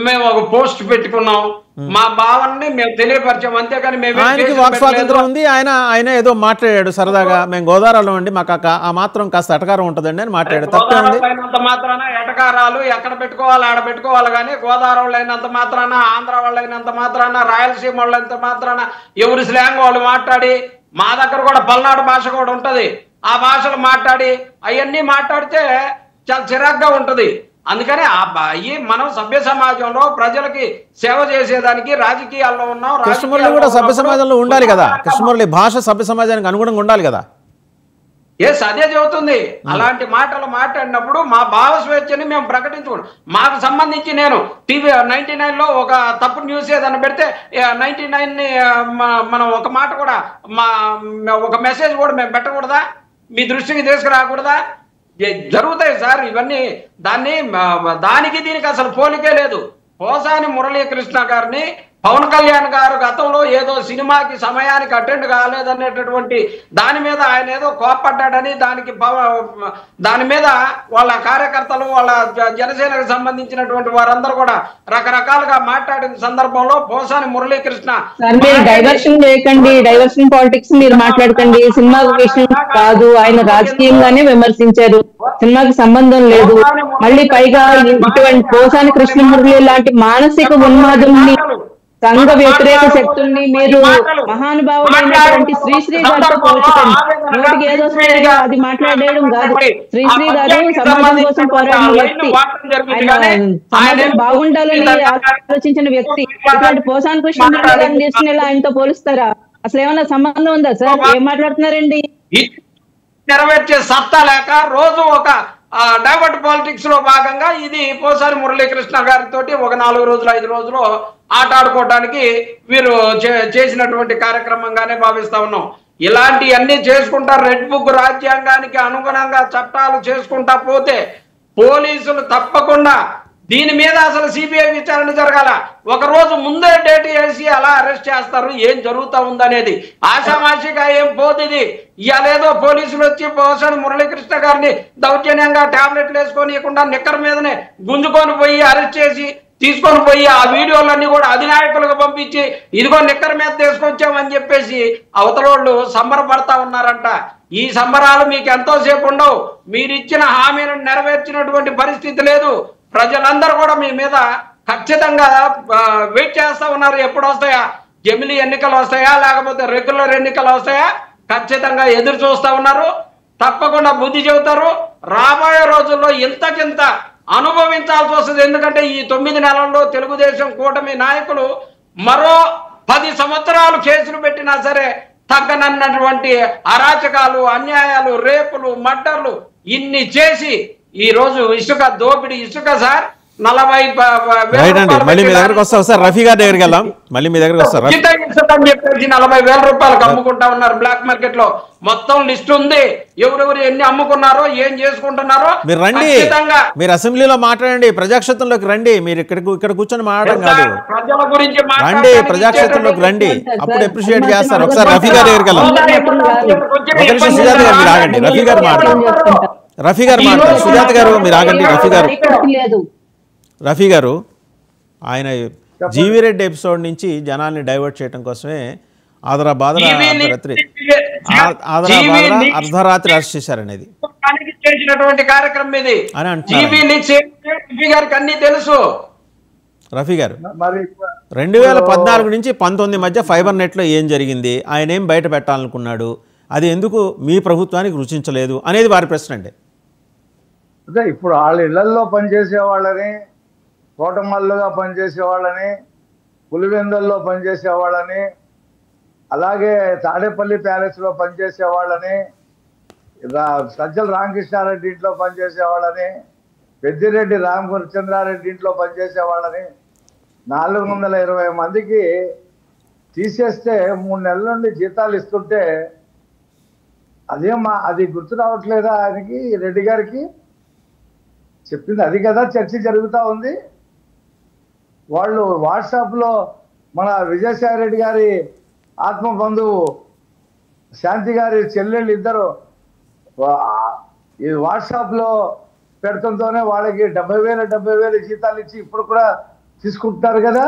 మేము ఒక పోస్ట్ పెట్టుకున్నాం, మా భావనని మేము తెలియపరిచాం, అంతేకాని ఆయనకి వాక్ స్వాతంత్రం ఉంది. ఆయన ఏదో మాట్లాడాడు సరదాగా, మేము గోదావరిలో ఉండి మాకు ఆ మాత్రం కాస్త ఎటకారం ఉంటుందండి అని మాట్లాడాడు. గోదావరినంత మాత్రాన ఎటకారాలు ఎక్కడ పెట్టుకోవాలి ఆడ పెట్టుకోవాలి, కానీ గోదావరి అయినంత మాత్రాన, ఆంధ్ర వాళ్ళు అయినంత మాత్రాన, రాయలసీమ వాళ్ళు అయినంత మాత్రాన ఎవరి స్లాంగ్ వాళ్ళు మాట్లాడి, మా దగ్గర కూడా పల్నాడు భాష కూడా ఉంటది, ఆ భాషలు మాట్లాడి అవన్నీ మాట్లాడితే చాలా చిరాగ్గా ఉంటది. అందుకని మనం సభ్య సమాజంలో ప్రజలకి సేవ చేసేదానికి రాజకీయాల్లో ఉన్నాం. కృష్ణమురళి కూడా సభ్య సమాజంలో ఉండాలి కదా, కృష్ణమురళి భాష సభ్య సమాజానికి అనుగుణంగా ఉండాలి కదా. అదే చెబుతుంది. అలాంటి మాటలు మాట్లాడినప్పుడు మా భావ స్వేచ్ఛని మేము ప్రకటించుకోండి. మాకు సంబంధించి నేను టీవీ 99లో ఒక తప్పు న్యూస్ ఏదన్నా పెడితే 99ని మనం ఒక మాట కూడా ఒక మెసేజ్ కూడా మేము పెట్టకూడదా? మీ దృష్టికి తీసుకురాకూడదా? జరుగుతాయి సార్ ఇవన్నీ. దానికి దీనికి అసలు పోలికే లేదు. పోసాని మురళీకృష్ణ గారిని పవన్ కళ్యాణ్ గారు గతంలో ఏదో సినిమాకి సమయానికి అటెండ్ కాలేదనేటటువంటి దాని మీద ఆయన ఏదో కోప్పడ్డాడని దాని మీద వాళ్ళ కార్యకర్తలు, వాళ్ళ జనసేనకు సంబంధించినటువంటి వారందరూ కూడా రకరకాలుగా మాట్లాడిన సందర్భంలో పోసాని మురళీకృష్ణ డైవర్షన్ చేయకండి, డైవర్షన్ పాలిటిక్స్ మీరు మాట్లాడకండి, సినిమా విషయం కాదు, ఆయన రాజకీయంగానే విమర్శించారు. సినిమాకి సంబంధం లేదు. మళ్ళీ పైగా ఇటువంటి పోసాని కృష్ణమురళి లాంటి మానసిక ఉన్మాదుల్ని, సంఘ వ్యతిరేక శక్తుల్ని మీరు మహానుభావుడైనటువంటి శ్రీశ్రీ గారితో పోల్చకండి. నోటికి ఏదో అది మాట్లాడేయడం కాదు. శ్రీశ్రీ గారు సమాజం కోసం పోరాడిన వ్యక్తి, ఆయన సమాజం బాగుండాలని ఆలోచించిన వ్యక్తి. ఇటువంటి పోసాని కృష్ణమురళి గారిని తీసుకుని ఆయనతో పోలుస్తారా? అసలు ఏమైనా సంబంధం ఉందా సార్? ఏం మాట్లాడుతున్నారండి? నెరవేర్చే సత్తా లేక రోజు ఒక డైవర్ట్ పాలిటిక్స్ లో భాగంగా ఇది పోసాని మురళీకృష్ణ గారితో ఒక 4 రోజులు 5 రోజులు ఆట ఆడుకోవడానికి వీరు చేసినటువంటి కార్యక్రమంగానే భావిస్తా ఉన్నాం. ఇలాంటివన్నీ చేసుకుంటా రెడ్ బుక్ రాజ్యాంగానికి అనుగుణంగా చట్టాలు చేసుకుంటా పోతే పోలీసులు తప్పకుండా దీని మీద అసలు సిబిఐ విచారణ జరగాల. ఒక రోజు ముందే డేట్ వేసి అలా అరెస్ట్ చేస్తారు. ఏం జరుగుతా ఉందనేది ఆషామాషిగా ఏం పోతుంది. ఇవాళేదో పోలీసులు వచ్చి పోసాని మురళీకృష్ణ గారిని దౌర్జన్యంగా టాబ్లెట్లు వేసుకొని ఇవ్వకుండా నిక్కర్ మీదనే గుంజుకొని పోయి అరెస్ట్ చేసి తీసుకొని పోయి ఆ వీడియోలన్నీ కూడా అధినాయకులకు పంపించి ఇదిగో నిక్కర్ మీద తీసుకొచ్చామని చెప్పేసి అవతలోళ్ళు సంబరపడతా ఉన్నారంట. ఈ సంబరాలు మీకు ఎంతో సేపు ఉండవు. మీరు ఇచ్చిన హామీలను నెరవేర్చినటువంటి పరిస్థితి లేదు. ప్రజలందరూ కూడా మీ మీద ఖచ్చితంగా వెయిట్ చేస్తా ఉన్నారు. ఎప్పుడు వస్తాయా, జమిలీ ఎన్నికలు వస్తాయా, లేకపోతే రెగ్యులర్ ఎన్నికలు వస్తాయా, ఖచ్చితంగా ఎదురు చూస్తా ఉన్నారు. తప్పకుండా బుద్ధి చెబుతారు. రాబోయే రోజుల్లో ఇంతకింత అనుభవించాల్సి వస్తుంది. ఎందుకంటే ఈ 9 నెలల్లో తెలుగుదేశం కూటమి నాయకులు మరో 10 సంవత్సరాలు కేసులు పెట్టినా సరే తగ్గనన్నటువంటి అరాచకాలు, అన్యాయాలు, రేపులు, మర్డర్లు ఇన్ని చేసి ఈ రోజు ఇసుక దోపిడీ, ఇసుక సార్ 40,000 మళ్ళీ మీ దగ్గరకు వస్తాం సార్. రఫీ గారి దగ్గరికి వెళ్దాం. మళ్ళీ మీ దగ్గరకు వస్తారు. చెప్పేసి 40,000 రూపాయలకు అమ్ముకుంటా ఉన్నారు బ్లాక్ మార్కెట్ లో. మొత్తం లిస్ట్ ఉంది, ఎవరెవరు ఎన్ని అమ్ముకున్నారో, ఏం చేసుకుంటున్నారో. మీరు రండి, మీరు అసెంబ్లీలో మాట్లాడండి, ప్రజాక్షేత్రంలోకి రండి. మీరు ఇక్కడ కూర్చొని మాట్లాడడం కాదు, ప్రజల గురించి రండి, ప్రజాక్షేత్రంలోకి రండి. అప్పుడు అప్రిషియేట్ చేస్తారు. ఒకసారి రఫీ గారి దగ్గరికి వెళ్దాం. సుజాత గారు మీరు ఆగండి, రఫీ గారు మాట్లాడారు. రఫీ గారు మాట్లాడారు. సుజాత గారు మీరు ఆగండి. రఫీ గారు ఆయన జీవిరెడ్డి ఎపిసోడ్ నుంచి జనాల్ని డైవర్ట్ చేయడం కోసమే అర్ధరాత్రి అరెస్ట్ చేశారనేది చేసినటువంటి కార్యక్రమం ఇది అని అంటున్నారు. అన్ని తెలుసు. రఫీ గారు 2014 నుంచి 19 మధ్య ఫైబర్ నెట్లో ఏం జరిగింది, ఆయన ఏం బయట పెట్టాలనుకున్నాడు, అది ఎందుకు మీ ప్రభుత్వానికి రుచించలేదు అనేది వారి ప్రశ్న అండి. అదే ఇప్పుడు వాళ్ళ ఇళ్లల్లో పనిచేసే వాళ్ళని, తోటమల్లుగా పనిచేసే వాళ్ళని, పులివెందుల్లో పనిచేసే వాళ్ళని, అలాగే తాడేపల్లి ప్యాలెస్లో పనిచేసే వాళ్ళని, సజ్జల రామకృష్ణారెడ్డి ఇంట్లో పనిచేసే వాళ్ళని, పెద్దిరెడ్డి రామచంద్రారెడ్డి ఇంట్లో పనిచేసే వాళ్ళని 420 మందికి తీసేస్తే 3 నెలల నుండి జీతాలు ఇస్తుంటే అది గుర్తు రావట్లేదా ఆయనకి? రెడ్డి గారికి చెప్పింది అది కదా. చర్చ జరుగుతూ ఉంది. వాళ్ళు వాట్సాప్లో మన విజయసాయి రెడ్డి గారి ఆత్మ బంధువు శాంతి గారి చెల్లెళ్ళు ఇద్దరు ఈ వాట్సాప్లో పెడతంతోనే వాళ్ళకి 70,000 జీతాలు ఇచ్చి ఇప్పుడు కూడా తీసుకుంటున్నారు కదా.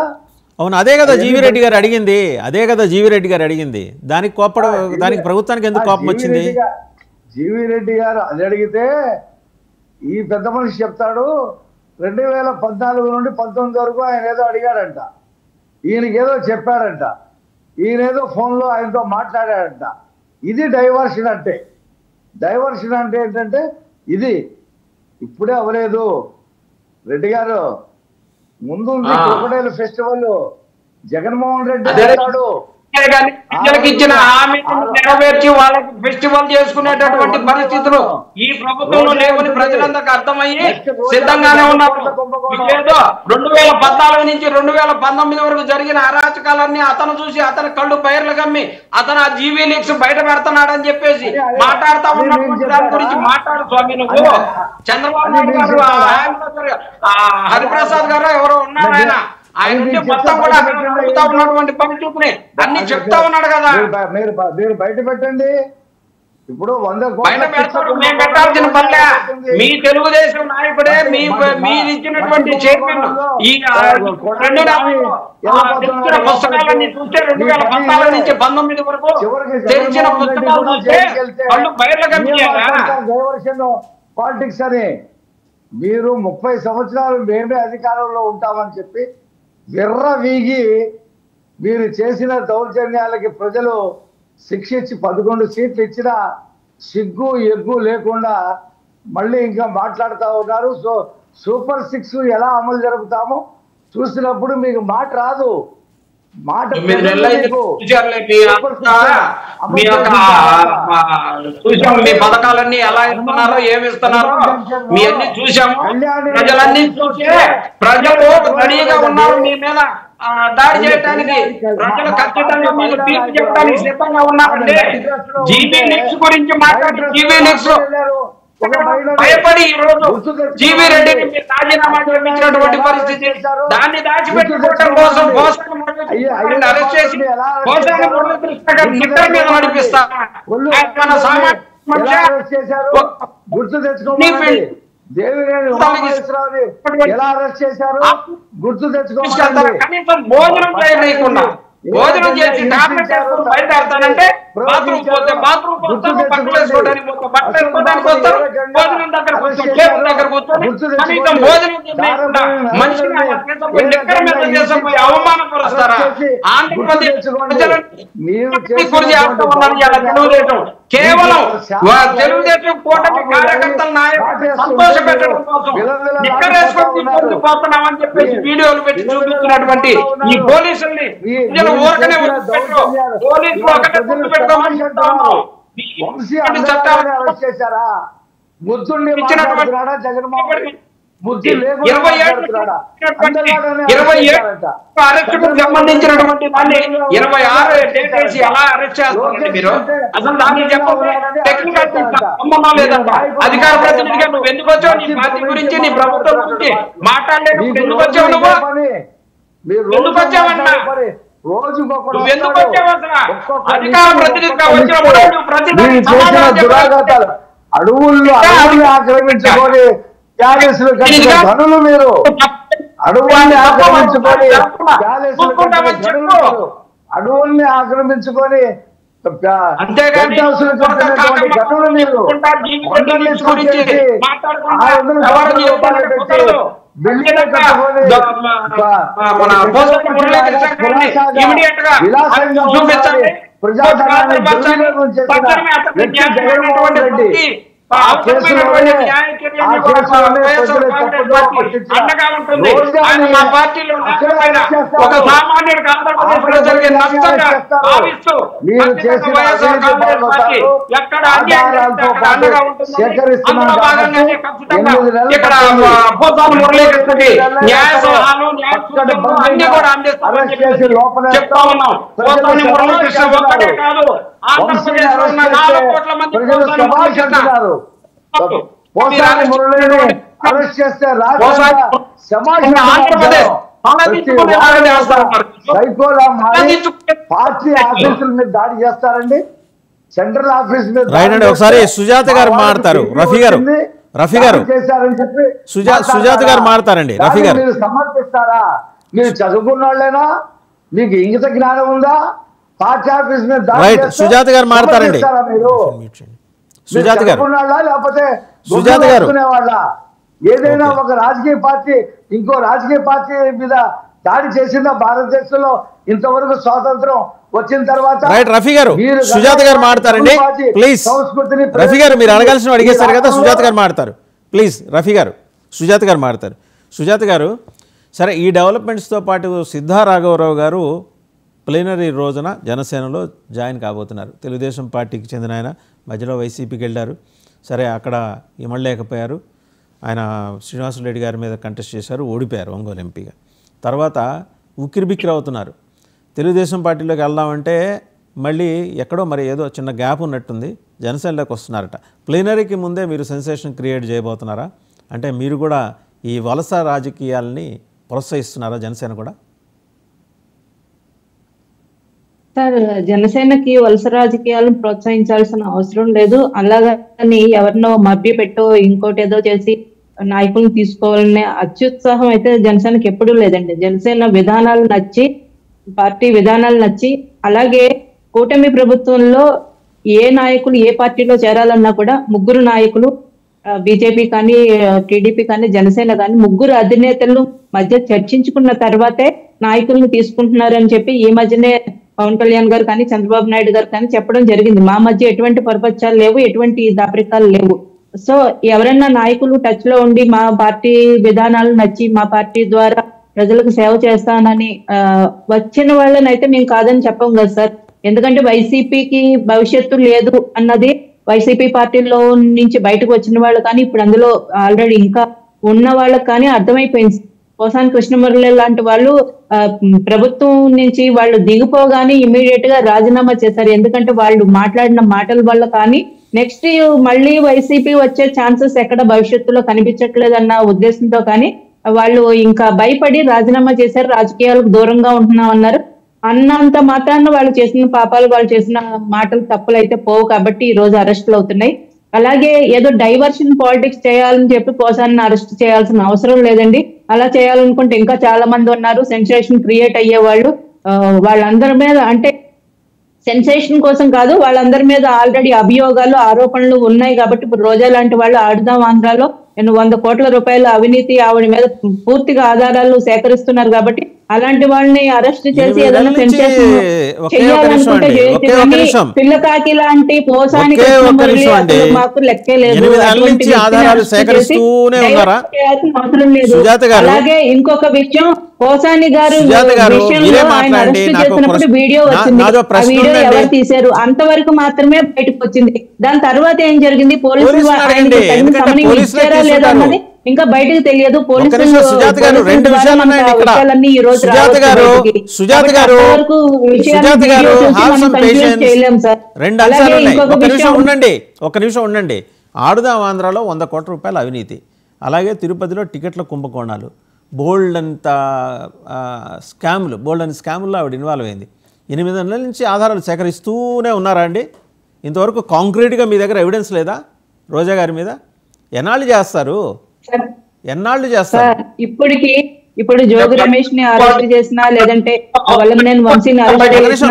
అవును, అదే కదా జీవిరెడ్డి గారు అడిగింది, అదే కదా జీవిరెడ్డి గారు అడిగింది. దానికి దానికి ప్రభుత్వానికి ఎందుకు కోపం వచ్చింది? జీవిరెడ్డి గారు అది అడిగితే ఈ పెద్ద మనిషి చెప్తాడు 2014 నుండి 19 వరకు ఆయన ఏదో అడిగాడంట, ఈయనకేదో చెప్పాడంట, ఈయనేదో ఫోన్లో ఆయనతో మాట్లాడాడంట. ఇది డైవర్షన్ అంటే. డైవర్షన్ అంటే ఏంటంటే ఇది ఇప్పుడే అవ్వలేదు. రెడ్డి గారు ముందు క్రొకడైల్ ఫెస్టివల్ జగన్మోహన్ రెడ్డి అంటాడు, ఇచ్చిన హామీని నెరవేర్చి వాళ్ళకి ఫెస్టివల్ చేసుకునేటటువంటి పరిస్థితులు ఈ ప్రభుత్వంలో లేవని ప్రజలందరికీ అర్థమయ్యి సిద్ధంగానే ఉన్నారు. ఏదో 2014 నుంచి 2019 వరకు జరిగిన అరాచకాలన్నీ అతను చూసి అతని కళ్ళు బయర్లు కమ్మి అతను ఆ జీవీ లీక్స్ బయట పెడుతున్నాడని చెప్పేసి మాట్లాడుతా ఉన్నటువంటి దాని గురించి మాట్లాడు స్వామి. నువ్వు చంద్రబాబు నాయుడు గారు, హరిప్రసాద్ గారు ఎవరో ఉన్నారు, ఆయన మొత్తం కూడా ఉన్నటువంటి పరిస్థితుని అన్ని చెప్తా ఉన్నాడు కదా. మీరు బయట పెట్టండి. ఇప్పుడు 100 బయట పెడతారు, మేము పెట్టాల్సిన పనిలే. మీ తెలుగుదేశం నాయకుడే మీరు ఇచ్చినటువంటి చైర్మన్ ఈ 2 పుస్తకాలన్నీ చూస్తే 2014 నుంచి 19 వరకు తెరిచిన పుస్తకాలు చూస్తే వాళ్ళు బయట కనిపించారా? పాలిటిక్స్ అని. మీరు 30 సంవత్సరాలు మేమే అధికారంలో ఉంటామని చెప్పి వీగి మీరు చేసిన దౌర్జన్యాలకి ప్రజలు శిక్ష ఇచ్చి 11 సీట్లు ఇచ్చినా సిగ్గు ఎగ్గు లేకుండా మళ్ళీ ఇంకా మాట్లాడుతూ ఉన్నారు. సూపర్ 6 ఎలా అమలు జరుపుతామో చూసినప్పుడు మీకు మాట రాదు. మాట మీ పథకాలన్నీ ఎలా ఇస్తున్నారో ఏమి ఇస్తున్నారో మీ అన్ని చూసాము. ప్రజలన్నీ చూసే ప్రజలు రెడీగా ఉన్నారు మీ మీద దాడి చేయడానికి. ప్రజలు ఖచ్చితంగా మీకు తీర్పు చెప్పడానికి సిద్ధంగా ఉన్నారండి. జీవీ నెక్స్ గురించి మాట్లాడి జీవీ నెక్స్ భయపడి ఈ రోజు జీవీ రెడ్డిని మీరు రాజీనామా చేయించినటువంటి పరిస్థితి. దాన్ని దాచిపెట్టుకోవడం కోసం అరెస్ట్ చేసి పోసాని మురళీకృష్ణ గారి నిద్ర మీద నడిపిస్తారు. గుర్తు తెచ్చుకోవాలి. దేవినేని ఎలా అరెస్ట్ చేశారు గుర్తు తెచ్చుకోవాలి. కనీసం భోజనం చేయలేకుండా భోజనం చేసి టాబ్లెట్ వేసుకొని బయలుదేరుతానంటే బాత్రూమ్ పోతే బాత్రూమ్ వస్తాను, బట్టలు వేసుకోవడానికి పోతే బట్టలు వేసుకోవడానికి వస్తారు, భోజనం దగ్గర కూర్చొని టేబుల్ దగ్గర కూర్చొని కనీసం భోజనం చేయకుండా మనిషిని నిక్కర మీద చేసుకుపోయి అవమానపరుస్తారా? ఆంధ్రప్రదేశ్ తెలుగుదేశం కేవలం తెలుగుదేశం కూటమి కార్యకర్తల నాయకులు సంతోష పెట్టడం కోసం నిక్కర వేసుకొని పోతున్నామని చెప్పేసి వీడియోలు పెట్టి చూపిస్తున్నటువంటి ఈ పోలీసుల్ని ఊరకనే పోలీసులు ఒకటే గుర్తు పెట్టుకోమని చెప్తాను. సంబంధించినటువంటి దాన్ని 26 డేట్ వేసి ఎలా అరెస్ట్ చేస్తారండి మీరు? అసలు దాన్ని చెప్పండి. టెక్నికల్ సంబంధం లేదంట. అధికార ప్రతినిధిగా నువ్వు ఎందుకు వచ్చావు? నీ పార్టీ గురించి నీ ప్రభుత్వం గురించి మాట్లాడలేనప్పుడు ఎందుకు వచ్చావు? నువ్వు ఎందుకు వచ్చావన్నా? నువ్వు ఎందుకు వచ్చావు? అసలు అధికార ప్రతినిధిగా వచ్చినప్పుడు అడవుల్ని ఆక్రమించుకొని గనులు మీరు అడవుల్ని ఆక్రమించుకొని అడవుల్ని ఆక్రమించుకొని అంతేగాని మా పార్టీలో ఒక సామాన్యుడు ఆంధ్రప్రదేశ్లో జరిగే నష్టంగా భావిస్తూ ఎక్కడ అండగా ఉంటుంది. అందులో భాగంగానే ఖచ్చితంగా ఇక్కడ పోసాని మురళీకృష్ణకి న్యాయ సలహాలు అన్ని కూడా అందిస్తామని చెప్పి చెప్తా ఉన్నాం. పోసాని మురళీకృష్ణ ఒక్కడే కాదు, ఆంధ్రప్రదేశ్ లో ఉన్న 4 కోట్ల మంది పోసాని మురళీకృష్ణ పార్టీ ఆఫీసుల మీద దాడి చేస్తారండి. సెంట్రల్ ఆఫీస్ మీద రైట్ అండి. ఒకసారి సుజాత గారు మాట్లాడతారు. రఫీ గారు చేశారని చెప్పి సుజాత గారు మాట్లాడతారండి. రఫీ గారు మీరు సమర్థిస్తారా? మీరు చదువుకున్న వాళ్ళేనా? మీకు ఇంగిత జ్ఞానం ఉందా? పార్టీ ఆఫీస్ మీద రైట్ సుజాత గారు మాట్లాడతారండి. మీరు సుజాత గారు లేకపోతే సుజాత గారు వాళ్ళ ఏదైనా ఒక రాజకీయ పార్టీ ఇంకో రాజకీయ పార్టీ మీద దాడి చేసిందా భారతదేశంలో ఇంతవరకు స్వాతంత్రం వచ్చిన తర్వాత? రైట్ రఫీ గారు సుజాత గారు మాట్లాడతారండి ప్లీజ్. రఫీ గారు మీరు అడగాల్సిన అడిగేస్తారు కదా, సుజాత గారు మాట్లాడతారు ప్లీజ్. రఫీ గారు సుజాత గారు మాట్లాడతారు. సుజాత గారు సరే, ఈ డెవలప్మెంట్స్తో పాటు సిద్ధా రాఘవరావు గారు ప్లీనరీ రోజున జనసేనలో జాయిన్ కాబోతున్నారు. తెలుగుదేశం పార్టీకి చెందిన ఆయన మధ్యలో వైసీపీకి వెళ్ళారు. సరే, అక్కడ ఇమడలేకపోయారు. ఆయన శ్రీనివాసరెడ్డి గారి మీద కంటెస్ట్ చేశారు, ఓడిపోయారు ఒంగోలు ఎంపీగా. తర్వాత ఉక్కిరిబిక్కిరి అవుతున్నారు. తెలుగుదేశం పార్టీలోకి వెళ్దామంటే మళ్ళీ ఎక్కడో మరి ఏదో చిన్న గ్యాప్ ఉన్నట్టుంది, జనసేనలోకి వస్తున్నారట. ప్లీనరీకి ముందే మీరు సెన్సేషన్ క్రియేట్ చేయబోతున్నారా? అంటే మీరు కూడా ఈ వలస రాజకీయాలని ప్రోత్సహిస్తున్నారా జనసేన కూడా? సార్, జనసేనకి వలస రాజకీయాలను ప్రోత్సహించాల్సిన అవసరం లేదు. అలాగని ఎవరినో మభ్య పెట్టో ఇంకోటి ఏదో చేసి నాయకులను తీసుకోవాలనే అత్యుత్సాహం అయితే జనసేనకి ఎప్పుడూ లేదండి. జనసేన విధానాలు నచ్చి, పార్టీ విధానాలు నచ్చి, అలాగే కూటమి ప్రభుత్వంలో ఏ నాయకులు ఏ పార్టీలో చేరాలన్నా కూడా 3 నాయకులు బీజేపీ కానీ టీడీపీ కానీ జనసేన కానీ ముగ్గురు అధినేతలు మధ్య చర్చించుకున్న తర్వాతే నాయకులను తీసుకుంటున్నారని చెప్పి ఈ మధ్యనే పవన్ కళ్యాణ్ గారు కానీ చంద్రబాబు నాయుడు గారు కానీ చెప్పడం జరిగింది. మా మధ్య ఎటువంటి పొరపచ్చాలు లేవు, ఎటువంటి దాపరికాలు లేవు. సో ఎవరైనా నాయకులు టచ్ లో ఉండి మా పార్టీ విధానాలు నచ్చి మా పార్టీ ద్వారా ప్రజలకు సేవ చేస్తానని వచ్చిన వాళ్ళని అయితే మేము కాదని చెప్పం కదా సార్. ఎందుకంటే వైసీపీకి భవిష్యత్తు లేదు అన్నది వైసీపీ పార్టీలో నుంచి బయటకు వచ్చిన వాళ్ళు కానీ ఇప్పుడు అందులో ఆల్రెడీ ఇంకా ఉన్న వాళ్ళకి కానీ అర్థమైపోయింది. పోసాని కృష్ణమురళి లాంటి వాళ్ళు ప్రభుత్వం నుంచి వాళ్ళు దిగిపోగానే ఇమీడియట్ గా రాజీనామా చేశారు. ఎందుకంటే వాళ్ళు మాట్లాడిన మాటల వల్ల కానీ నెక్స్ట్ మళ్ళీ వైసీపీ వచ్చే ఛాన్సెస్ ఎక్కడ భవిష్యత్తులో కనిపించట్లేదన్న ఉద్దేశంతో కానీ వాళ్ళు ఇంకా భయపడి రాజీనామా చేశారు. రాజకీయాలకు దూరంగా ఉంటున్నాం అన్నారు. అన్నంత మాత్రాన వాళ్ళు చేసిన పాపాలు, వాళ్ళు చేసిన మాటలు తప్పులు అయితే పోవు కాబట్టి ఈ రోజు అరెస్టులు అవుతున్నాయి. అలాగే ఏదో డైవర్షన్ పాలిటిక్స్ చేయాలని చెప్పి పోసాన్ని అరెస్ట్ చేయాల్సిన అవసరం లేదండి. అలా చేయాలనుకుంటే ఇంకా చాలా మంది ఉన్నారు సెన్సేషన్ క్రియేట్ అయ్యేవాళ్ళు. వాళ్ళందరి మీద అంటే సెన్సేషన్ కోసం కాదు, వాళ్ళందరి మీద ఆల్రెడీ అభియోగాలు ఆరోపణలు ఉన్నాయి కాబట్టి ఇప్పుడు రోజా లాంటి వాళ్ళు ఆడుదాం ఆంధ్రాలో 100 కోట్ల రూపాయల అవినీతి ఆవిడ మీద పూర్తిగా ఆధారాలు సేకరిస్తున్నారు కాబట్టి అలాంటి వాళ్ళని అరెస్ట్ చేసి ఏదైనా సెన్సేషన్ చేయాలనుకుంటే పిల్లకాకి లాంటి పోసాని మాకు లెక్కే లేదు, అవసరం లేదు. అలాగే ఇంకొక విషయం, పోసాని గారు విషయంలో ఆయన అరెస్ట్ చేసినప్పుడు వీడియో వచ్చింది. ఆ వీడియో ఎవరు తీశారు అంతవరకు మాత్రమే బయటకు వచ్చింది. దాని తర్వాత ఏం జరిగింది, పోలీసులు ఆయనకి తగిన సమయం ఇచ్చారా లేదా అన్నది ఇంకా బయటకు తెలియదు. పోలీసులు విషయాలన్నీ ఈ రోజు చేయలేం సార్. ఒక నిమిషం ఉండండి. ఆడుదాం ఆంధ్రాలో 100 కోట్ల రూపాయల అవినీతి, అలాగే తిరుపతిలో టికెట్ల కుంభకోణాలు, బోల్డ్ అంత స్కాముల్లో ఆవిడ ఇన్వాల్వ్ అయింది. 8 నెలల నుంచి ఆధారాలు సేకరిస్తూనే ఉన్నారా అండి? ఇంతవరకు కాంక్రీట్గా మీ దగ్గర ఎవిడెన్స్ లేదా రోజా గారి మీద? ఎన్నాళ్ళు చేస్తారు? ఇప్పుడు జోగి రమేష్ ని అరెస్ట్ చేసినా లేదంటే వల్లభనేని వంశీని అరెస్ట్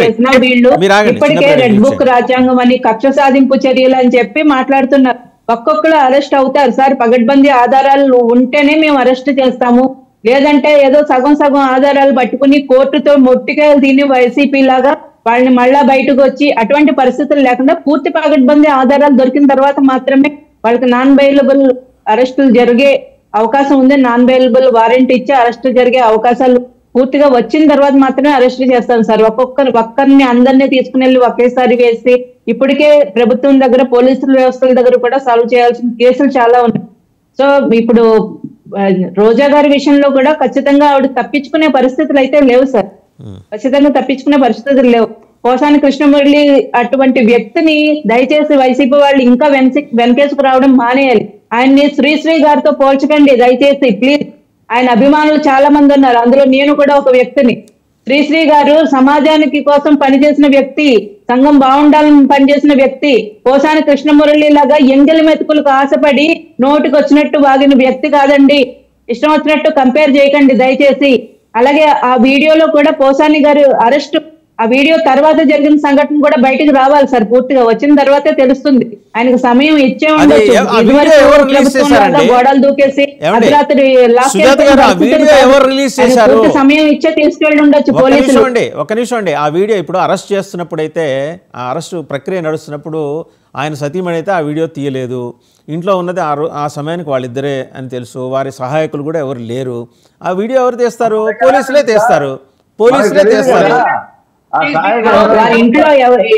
చేసినా వీళ్ళు ఇప్పటికే రెడ్ బుక్ రాజ్యాంగం అని కక్ష సాధింపు చర్యలు అని చెప్పి మాట్లాడుతున్నారు. ఒక్కొక్కరు అరెస్ట్ అవుతారు సార్. పగడ్బందీ ఆధారాలు ఉంటేనే మేము అరెస్ట్ చేస్తాము, లేదంటే ఏదో సగం ఆధారాలు పట్టుకుని కోర్టుతో మొట్టిగా దీన్ని వైసీపీ లాగా వాళ్ళని మళ్ళా బయటకు వచ్చి అటువంటి పరిస్థితులు లేకుండా పూర్తి పగడ్బందీ ఆధారాలు దొరికిన తర్వాత మాత్రమే వాళ్ళకి నాన్ బెయిలబుల్ అరెస్టులు జరిగే అవకాశం ఉంది. నాన్ బెయిలబుల్ వారెంట్ ఇచ్చి అరెస్టులు జరిగే అవకాశాలు పూర్తిగా వచ్చిన తర్వాత మాత్రమే అరెస్ట్ చేస్తాం సార్. ఒక్కరిని అందరినీ తీసుకుని వెళ్ళి ఒకేసారి వేసి ఇప్పటికే ప్రభుత్వం దగ్గర పోలీసుల వ్యవస్థల దగ్గర కూడా సాల్వ్ చేయాల్సిన కేసులు చాలా ఉన్నాయి. సో ఇప్పుడు రోజా గారి విషయంలో కూడా ఖచ్చితంగా ఆవిడ తప్పించుకునే పరిస్థితులు అయితే లేవు సార్. ఖచ్చితంగా తప్పించుకునే పరిస్థితులు లేవు. పోసాని కృష్ణమురళి అటువంటి వ్యక్తిని దయచేసి వైసీపీ వాళ్ళు ఇంకా వెనకేసుకు రావడం మానేయాలి. ఆయన్ని శ్రీశ్రీ గారితో పోల్చకండి దయచేసి ప్లీజ్. ఆయన అభిమానులు చాలా మంది ఉన్నారు, అందులో నేను కూడా ఒక వ్యక్తిని. శ్రీశ్రీ గారు సమాజానికి కోసం పనిచేసిన వ్యక్తి, సంఘం బాగుండాలని పనిచేసిన వ్యక్తి. పోసాని కృష్ణమురళి లాగా ఎంగిలి మెతుకులకు ఆశపడి నోటికి వచ్చినట్టు వాగిన వ్యక్తి కాదండి. ఇష్టం వచ్చినట్టు కంపేర్ చేయకండి దయచేసి. అలాగే ఆ వీడియోలో కూడా పోసాని గారు అరెస్ట్, ఆ వీడియో తర్వాత జరిగిన సంఘటన కూడా బయటకు రావాలి సార్. పూర్తిగా వచ్చిన తర్వాతే తెలుస్తుంది. ఆయనకు సమయం ఇచ్చే ఉండొచ్చు. గోడలు దూకేసి అర్ధరాత్రి సమయం ఇచ్చే తీసుకెళ్ళి ఉండొచ్చు పోలీసులు. ఒక నిమిషం అండి. ఆ వీడియో ఇప్పుడు అరెస్ట్ చేస్తున్నప్పుడు అయితే, ఆ అరెస్ట్ ప్రక్రియ నడుస్తున్నప్పుడు ఆయన సతీమణి అయితే ఆ వీడియో తీయలేదు. ఇంట్లో ఉన్నది ఆ సమయానికి వాళ్ళిద్దరే అని తెలుసు. వారి సహాయకులు కూడా ఎవరు లేరు. ఆ వీడియో ఎవరు తీస్తారు? పోలీసులే తీస్తారు. ఇంట్లో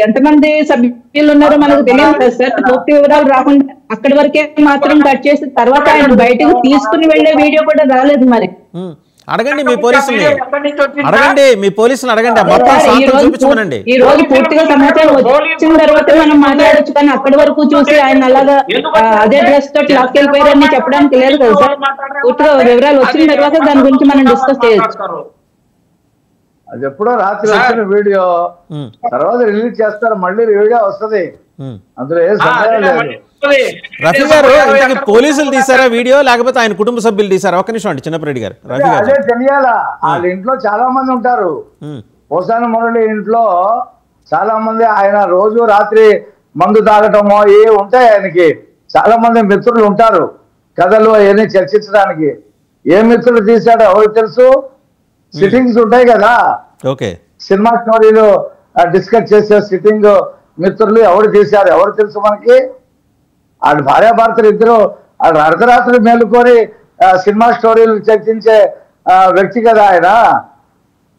ఎంతమంది సభ్యులు ఉన్నారో మనకు తెలియదు కదా సార్. పూర్తి వివరాలు రాకుండా అక్కడి వరకే మాత్రం కట్ చేసి తర్వాత ఆయన బయటకు తీసుకుని వెళ్లే వీడియో కూడా రాలేదు. మరి అడగండి మీ పోలీసుల్ని, అడగండి చూపించమనండి. ఈ రోజు పూర్తిగా సమాచారం వచ్చిన తర్వాత మనం మాట్లాడొచ్చు, కానీ అక్కడి వరకు చూసి ఆయన అలాగా అదే డ్రెస్ తోటి లాక్కెళ్ళిపోయారని చెప్పడానికి లేదు కదా సార్. పూర్తిగా వివరాలు వచ్చిన తర్వాత దాని గురించి మనం డిస్కస్ చేయొచ్చు. అది ఎప్పుడో రాత్రి వచ్చిన వీడియో తర్వాత రిలీజ్ చేస్తారు, మళ్ళీ వీడియో వస్తుంది, అందులో ఏ సందేహం లేదు. రఫీ గారు, పోలీసులు తీసారా వీడియో లేకపోతే ఆయన కుటుంబ సభ్యులు తీసారా? ఒక్క నిమిషం అండి చిన్నప్పరెడ్డి గారు. అదే తెలియాలా. వాళ్ళ ఇంట్లో చాలా మంది ఉంటారు. పోసాని మురళి ఇంట్లో చాలా మంది, ఆయన రోజు రాత్రి మందు తాగటమో ఏ ఉంటాయి ఆయనకి. చాలా మంది మిత్రులు ఉంటారు కథలు అవన్నీ చర్చించడానికి. ఏ మిత్రులు తీశాడో ఎవరికి తెలుసు. సిట్టింగ్స్ ఉంటాయి కదా, ఓకే, సినిమా స్టోరీలు డిస్కస్ చేసే సిట్టింగ్ మిత్రులు ఎవరు తీశారు ఎవరు తెలుసు మనకి. వాళ్ళు భార్యాభర్తలు ఇద్దరు వాళ్ళు అర్ధరాత్రి మేలుకొని సినిమా స్టోరీలు చర్చించే వ్యక్తి కదా ఆయన.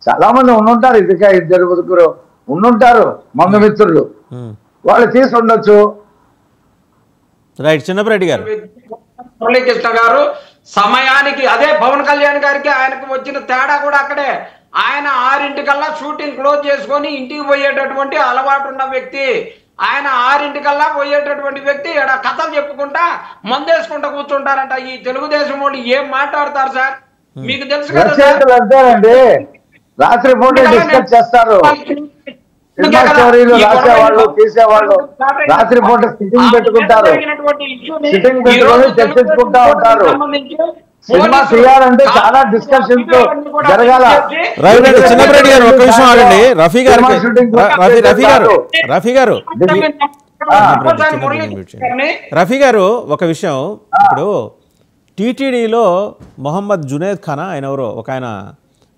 చాలా మంది ఉండుంటారు, ఇద్దరు ముగ్గురు ఉండుంటారు మందు మిత్రులు, వాళ్ళు తీసి ఉండొచ్చు. రైట్. చిన్నపరెడ్డి గారు, మురళీకృష్ణ గారు సమయానికి అదే పవన్ కళ్యాణ్ గారికి ఆయనకు వచ్చిన తేడా కూడా అక్కడే. ఆయన 6:00కల్లా షూటింగ్ క్లోజ్ చేసుకొని ఇంటికి పోయేటటువంటి అలవాటు ఉన్న వ్యక్తి. ఆయన 6:00కల్లా పోయేటటువంటి వ్యక్తి ఇక్కడ కథలు చెప్పుకుంటా మందేసుకుంటా కూర్చుంటారంట. ఈ తెలుగుదేశం వాళ్ళు ఏం మాట్లాడతారు సార్, మీకు తెలుసు కదా సార్. అంతేనండి, రాత్రి పూట డిస్కస్ చేస్తారు. సినిమా స్టోరీలు రాసేవాళ్ళు తీసేవాళ్ళు రాత్రి పూట సిట్టింగ్ పెట్టుకుంటారు, సిట్టింగ్ పెట్టుకొని చర్చించుకుంటా ఉంటారు. సినిమా తీయాలంటే చాలా డిస్కషన్స్ జరగాల. చిన్నపరెడ్డి గారు ఒక నిమిషం ఆగండి. రఫీ గారు రఫీ గారు ఒక విషయం. ఇప్పుడు టీటీడీలో మొహమ్మద్ జునేద్ ఖానా ఆయన ఎవరో ఒక ఆయన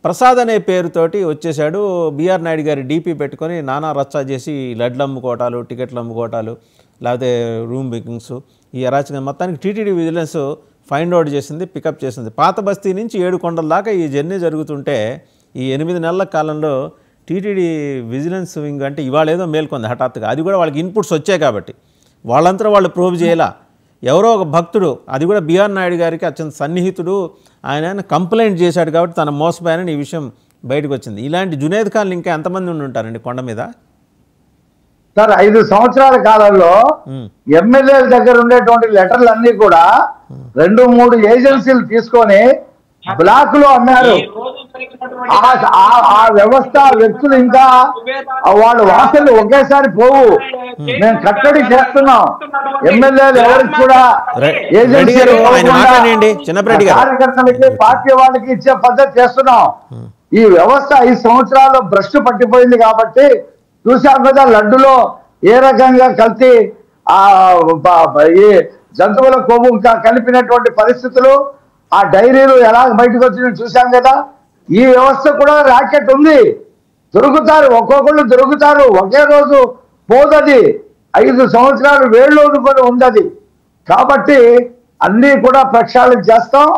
ప్రసాద్ అనే పేరుతోటి వచ్చేసాడు. బిఆర్ నాయుడు గారి డీపీ పెట్టుకొని నానా రచ్చా చేసి లడ్లు అమ్ముకోవటాలు, టికెట్లు అమ్ముకోవటాలు, లేకపోతే రూమ్ బుకింగ్స్, ఈ అరాచకం మొత్తానికి టీటీడీ విజిలెన్స్ ఫైండ్ అవుట్ చేసింది, పికప్ చేసింది. పాత బస్తీ నుంచి 7 కొండల దాకా ఈ జర్నీ జరుగుతుంటే ఈ 8 నెలల కాలంలో టీటీడీ విజిలెన్స్ వింగ్ అంటే ఇవాళ ఏదో మేల్కొంది హఠాత్తుగా. అది కూడా వాళ్ళకి ఇన్పుట్స్ వచ్చాయి కాబట్టి వాళ్ళంతా వాళ్ళు ప్రోబ్ చేయాల. ఎవరో ఒక భక్తుడు, అది కూడా బిఆర్ నాయుడు గారికి అత్యంత సన్నిహితుడు, ఆయన కంప్లైంట్ చేశాడు కాబట్టి తన మోసపోయానని ఈ విషయం బయటకు వచ్చింది. ఇలాంటి జునేద్ ఖాన్లు ఇంకా ఎంతమంది ఉండి ఉంటారండి కొండ మీద? సార్ 5 సంవత్సరాల కాలంలో ఎమ్మెల్యేల దగ్గర ఉండేటువంటి లెటర్లు అన్ని కూడా 2-3 ఏజెన్సీలు తీసుకొని బ్లాక్ లో అమ్మారు. ఆ వ్యవస్థ వ్యక్తులు ఇంకా వాళ్ళ వాసనలు ఒకేసారి పోవు. మేము కట్టడి చేస్తున్నాం. ఎమ్మెల్యేలు ఎవరికి కూడా కార్యకర్తలకి పార్టీ వాళ్ళకి ఇచ్చే పద్ధతి చేస్తున్నాం. ఈ వ్యవస్థ 5 సంవత్సరాల్లో భ్రష్టు పట్టిపోయింది కాబట్టి చూసాం కదా, లడ్డులో ఏ రకంగా కలిసి ఈ జంతువుల కొవ్వు కలిపినటువంటి పరిస్థితులు, ఆ డైరీలు ఎలా బయటకు వచ్చిందని చూసాం కదా. ఈ వ్యవస్థ కూడా ర్యాకెట్ ఉంది. దొరుకుతారు, ఒక్కొక్కళ్ళు దొరుకుతారు. ఒకే రోజు పోదది. 5 సంవత్సరాలు వేళ్ళు కూడా ఉండదు. కాబట్టి అన్నీ కూడా ప్రక్షాళన చేస్తాం.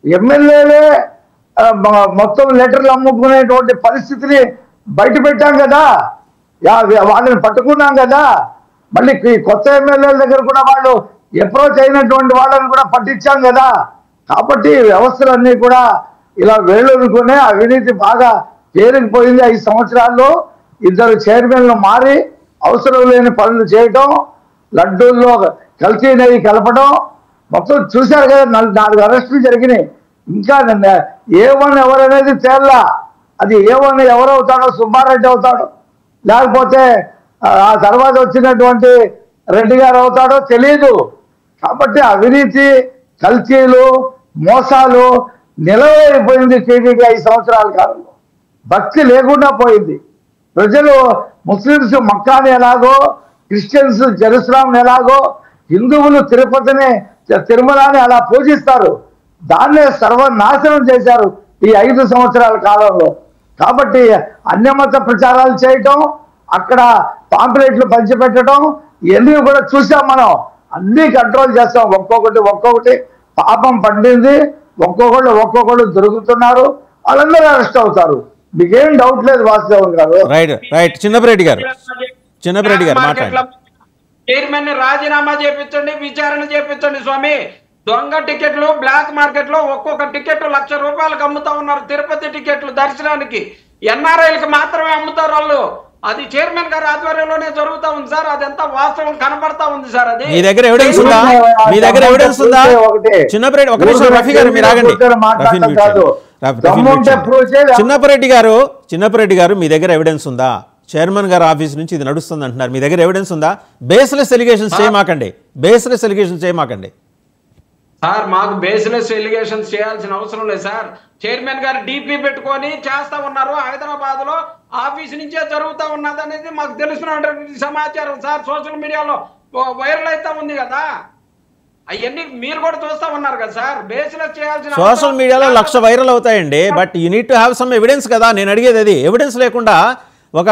ఎమ్మెల్యేలే మొత్తం లెటర్లు అమ్ముకునేటువంటి పరిస్థితిని బయట పెట్టాం కదా, వాళ్ళని పట్టుకున్నాం కదా. మళ్ళీ కొత్త ఎమ్మెల్యేల దగ్గర కూడా వాళ్ళు అప్రోచ్ అయినటువంటి వాళ్ళని కూడా పట్టించాం కదా. కాబట్టి వ్యవస్థలన్నీ కూడా ఇలా వేళ్ళునుకునే అవినీతి బాగా పేరుకుపోయింది. 5 సంవత్సరాల్లో 2 చైర్మన్లు మారి అవసరం లేని పనులు చేయటం, లడ్డూల్లో కల్తీ నెయ్యి కలపడం మొత్తం చూశారు కదా. 4 అరెస్టులు జరిగినాయి. ఇంకా A1 ఎవరనేది తేల్లా. అది A1 ఎవరవుతాడో, సుబ్బారెడ్డి అవుతాడో, లేకపోతే ఆ తర్వాత వచ్చినటువంటి రెడ్డి గారు అవుతాడో తెలియదు. కాబట్టి అవినీతి, కల్తీలు, మోసాలు నిలవైపోయింది టీడీపీ 5 సంవత్సరాల కాలంలో. భక్తి లేకుండా పోయింది. ప్రజలు ముస్లిమ్స్ మక్కాని ఎలాగో, క్రిస్టియన్స్ జెరూసలేంని ఎలాగో, హిందువులు తిరుపతిని, తిరుమలని అలా పూజిస్తారు. దాన్నే సర్వనాశనం చేశారు ఈ 5 సంవత్సరాల కాలంలో. కాబట్టి అన్యమత ప్రచారాలు చేయటం, అక్కడ పాంప్లెట్లు పంచిపెట్టడం, ఇవన్నీ కూడా చూసాం మనం. అన్నీ కంట్రోల్ చేస్తాం. ఒక్కొక్కటి పాపం పండింది. ఒక్కొక్కళ్ళు దొరుకుతున్నారు. వాళ్ళందరూ అరెస్ట్ అవుతారు. మీకేం డౌట్ లేదు వాసుదేవన్ గారు. రైట్. చిన్నపరెడ్డి గారు మాట్లాడండి. చైర్మన్ రాజీనామా చేపించండి, విచారణ చేపించండి స్వామి. దొంగ టికెట్లు బ్లాక్ మార్కెట్ లో ఒక్కొక్క టికెట్ ₹1,00,000 అమ్ముతా ఉన్నారు. తిరుపతి టికెట్లు దర్శనానికి ఎన్ఆర్ఐలకు మాత్రమే అమ్ముతారు వాళ్ళు. అది చైర్మన్ గారి ఆధ్వర్యంలోనే జరుగుతా ఉంది సార్. అదంతా వాస్తవం కనబడతా ఉంది సార్. అది మీ దగ్గర ఎవిడెన్స్ ఉందా? చిన్నపరెడ్డి ఒక నిమిషం, రఫీ గారు మీరు ఆగండి. చిన్నపరెడ్డి గారు మీ దగ్గర ఎవిడెన్స్ ఉందా? చైర్మన్ గారి ఆఫీస్ నుంచి ఇది నడుస్తుంది అంటున్నారు. మీ దగ్గర ఎవిడెన్స్ ఉందా? బేస్లెస్ ఎలిగేషన్స్ చేయమాకండి. సార్ మాకు బేస్లెస్ ఎలిగేషన్స్ చేయాల్సిన అవసరం లేదు సార్. చైర్మన్ గారు డీపీ పెట్టుకొని చేస్తా ఉన్నారు. హైదరాబాద్ లో ఆఫీస్ నుంచే జరుగుతా ఉన్నది అనేది మాకు తెలుస్తున్నటువంటి సమాచారం సార్. సోషల్ మీడియాలో వైరల్ అవుతా ఉంది కదా, అవన్నీ మీరు కూడా చూస్తా ఉన్నారు కదా సార్. బేస్లెస్ చేయాల్సిన సోషల్ మీడియాలో 1,00,000 వైరల్ అవుతాయండి, but you need to have some evidence కదా. నేను అడిగేది అది. ఎవిడెన్స్ లేకుండా ఒక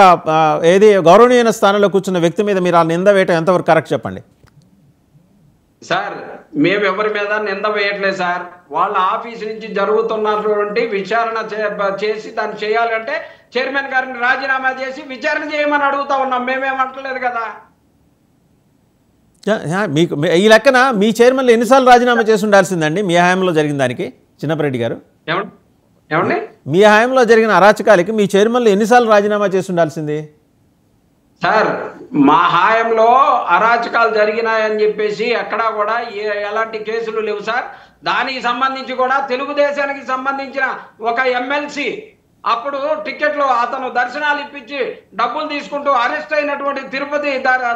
ఏది గౌరవనీయమైన స్థానంలో కూర్చున్న వ్యక్తి మీద మీరు ఆ నింద వేయటం ఎంతవరకు కరెక్ట్ చెప్పండి సార్. మేము ఎవరి మీద నింద వేయట్లేదు సార్. వాళ్ళ ఆఫీస్ నుంచి జరుగుతున్నటువంటి విచారణ చేసి దాన్ని చేయాలంటే చైర్మన్ గారిని రాజీనామా చేసి విచారణ చేయమని అడుగుతా ఉన్నాం. మేమేమంటలేదు కదా. మీకు ఈ లెక్కన మీ చైర్మన్లు ఎన్నిసార్లు రాజీనామా చేసి ఉండాల్సిందండి మీ హయాంలో జరిగిన దానికి? చిన్నపరెడ్డి గారు, ఏమండి మీ హయాంలో జరిగిన అరాచకాలకి మీ చైర్మన్లు ఎన్నిసార్లు రాజీనామా చేసి ఉండాల్సింది? సార్ మా హాయంలో అరాచకాలు జరిగినాయని చెప్పేసి ఎక్కడా కూడా ఎలాంటి కేసులు లేవు సార్. దానికి సంబంధించి కూడా తెలుగుదేశానికి సంబంధించిన ఒక ఎమ్మెల్సీ అప్పుడు టికెట్లు అతను దర్శనాలు ఇప్పించి డబ్బులు తీసుకుంటూ అరెస్ట్ అయినటువంటి తిరుపతి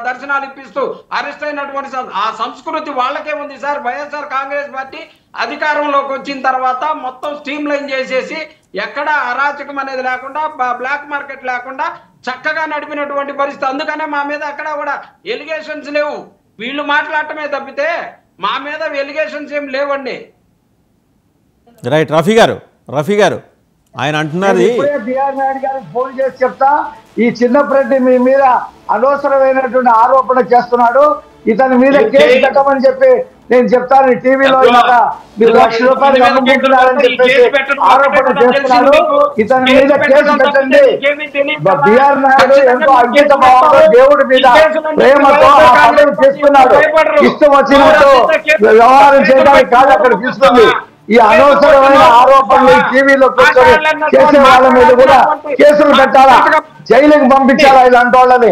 దర్శనాలు ఇప్పిస్తూ అరెస్ట్ అయినటువంటి ఆ సంస్కృతి వాళ్ళకే ఉంది సార్. వైఎస్ఆర్ కాంగ్రెస్ పార్టీ అధికారంలోకి వచ్చిన తర్వాత మొత్తం స్ట్రీమ్ లైన్ చేసేసి ఎక్కడ అరాచకం అనేది లేకుండా బ్లాక్ మార్కెట్ లేకుండా చక్కగా నడిపినటువంటి పరిస్థితి. అందుకనే మా మీద అక్కడ కూడా ఎలిగేషన్స్ లేవు. వీళ్ళు మాట్లాడటమే తప్పితే మా మీద ఎలిగేషన్స్ ఏం లేవండి. రైట్. రఫీ గారు ఆయన అంటున్నది, బిఆర్ నాయుడు గారికి ఫోన్ చేసి చెప్తా, ఈ చిన్నపరెడ్డి మీ మీద అనవసరమైనటువంటి ఆరోపణ చేస్తున్నాడు, ఇతని మీద కేసు పెట్టమని చెప్పి నేను చెప్తాను. టీవీలో మీరు ₹1,00,000 అమ్ముకుంటున్నారని చెప్పేసి ఆరోపణ చేస్తున్నాడు, ఇతని మీద కేసు పెట్టండి. బిఆర్ నాయుడు ఎంతో అంకిత భావంతో దేవుడి మీద ప్రేమతో ఆ పదవి తీసుకున్నాడు. ఇష్టం వచ్చినట్టు వ్యవహారం చేయడానికి కాదు అక్కడ తీసుకుంది. ఈ అనవసరమైన ఆరోపణలు టీవీలో కూర్చొని చేసే వాళ్ళ మీద కూడా కేసులు పెట్టాలా, జైలుకి పంపించాలా ఇలాంటి వాళ్ళని?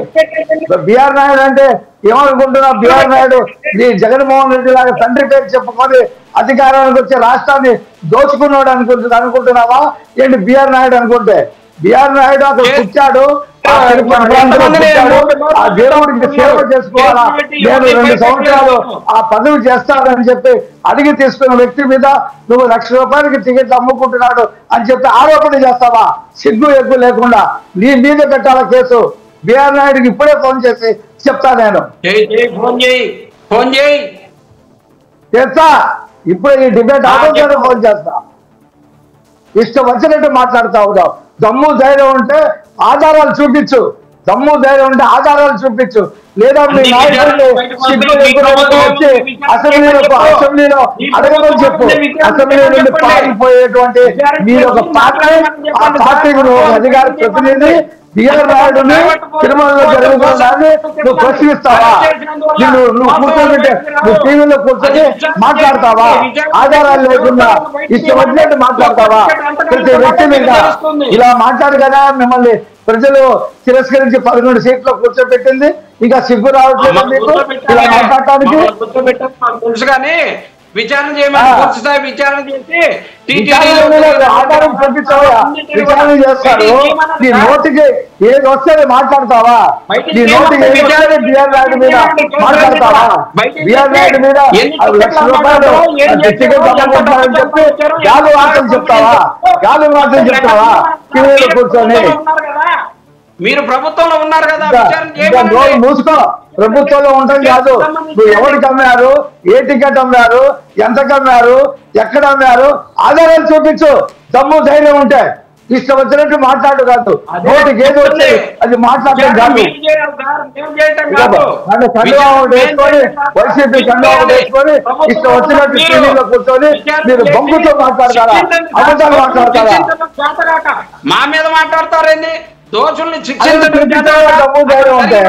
బిఆర్ నాయుడు అంటే ఏమనుకుంటున్నా? బిఆర్ నాయుడు ఈ జగన్మోహన్ రెడ్డి లాగా తండ్రి పేరు చెప్పుకొని అధికారానికి వచ్చే రాష్ట్రాన్ని దోచుకున్నాడు అనుకుంటున్నావా ఏంటి? బిఆర్ నాయుడు అనుకుంటే బిఆర్ నాయుడు అక్కడ కూర్చాడు, ఆ దేవుడికి సేవ చేసుకోవాలా, నేను 2 సంవత్సరాలు ఆ పదవి చేస్తానని చెప్పి అడిగి తీసుకున్న వ్యక్తి మీద నువ్వు ₹1,00,000 టికెట్లు అమ్ముకుంటున్నాడు అని చెప్పి ఆరోపణ చేస్తావా? సిగ్గు ఎగ్గు లేకుండా నీ మీద పెట్టాల కేసు. బిఆర్ నాయుడుకి ఇప్పుడే ఫోన్ చేసి చెప్తా, నేను చేస్తా ఇప్పుడే ఈ డిబేట్ ఆపేసి ఫోన్ చేస్తా. ఇష్టం వచ్చినట్టు మాట్లాడుతా ఉన్నావు. దమ్ము ధైర్యం ఉంటే ఆధారాలు చూపించు, దమ్ము ధైర్యం ఉంటే ఆధారాలు చూపించు. లేదా మీ నాయకుడిని సిగ్గు వచ్చి అసెంబ్లీలో అడగమని చెప్పు. అసెంబ్లీ నుండి పారిపోయేటువంటి మీరు ఒక పార్టీ, ఆ పార్టీకి నువ్వు అధికార ప్రతినిధి. బిఆర్ నాయుడుని తిరుమలలో జరుగుతున్న దాన్ని నువ్వు ప్రశ్నిస్తావా? నువ్వు కూర్చోబెట్టే నువ్వు టీవీలో కూర్చొని మాట్లాడతావా? ఆధారాలు లేకుండా ఇష్టం వచ్చినట్టు మాట్లాడతావా? ప్రతి వ్యక్తి మీద ఇలా మాట్లాడు కదా మిమ్మల్ని ప్రజలు తిరస్కరించి 11 సీట్లో కూర్చోబెట్టింది. ఇంకా సిగ్గు రావట్లేదు మీకు ఇలా మాట్లాడటానికి? విచారణ చేయమని పూర్తి స్థాయి విచారణ చేసి ఆధారం చూపించావా? విచారణ చేస్తారు. నీ నోటికి ఏది వస్తే మాట్లాడతావా? నీ నోటికి ఏది వస్తే బిఆర్ నాయుడు మీద మాట్లాడతావా? బిఆర్ నాయుడు మీద ₹1,00,000 టికెట్ అమ్ముకుంటారని చెప్పి గాలి వార్తలు చెప్తావా? గాలి వార్తలు చెప్తావా టీవీలో కూర్చొని? మీరు ప్రభుత్వంలో ఉన్నారు కదా, మూసుకో. ప్రభుత్వంలో ఉంటాం కాదు. నువ్వు ఎవరికి అమ్మారు, ఏ టికెట్ అమ్మారు, ఎంతకు అమ్మారు, ఎక్కడ అమ్మారు, ఆధారాలు చూపించు. దమ్ము ధైర్యం ఉంటే ఇష్టం వచ్చినట్టు మాట్లాడు కాదు. నోటికి ఏది వచ్చి అది మాట్లాడటం కాదు. కండువాడు వేసుకొని వైసీపీ కండువాడు వేసుకొని ఇష్టం వచ్చినట్టు టీవీలో కూర్చొని మీరు బొంగుతో మాట్లాడతారా, అబద్ధాలు మాట్లాడతారా? మా మీద మాట్లాడతారేంది? దోషుల్ని దమ్ము ధైర్యం ఉంటే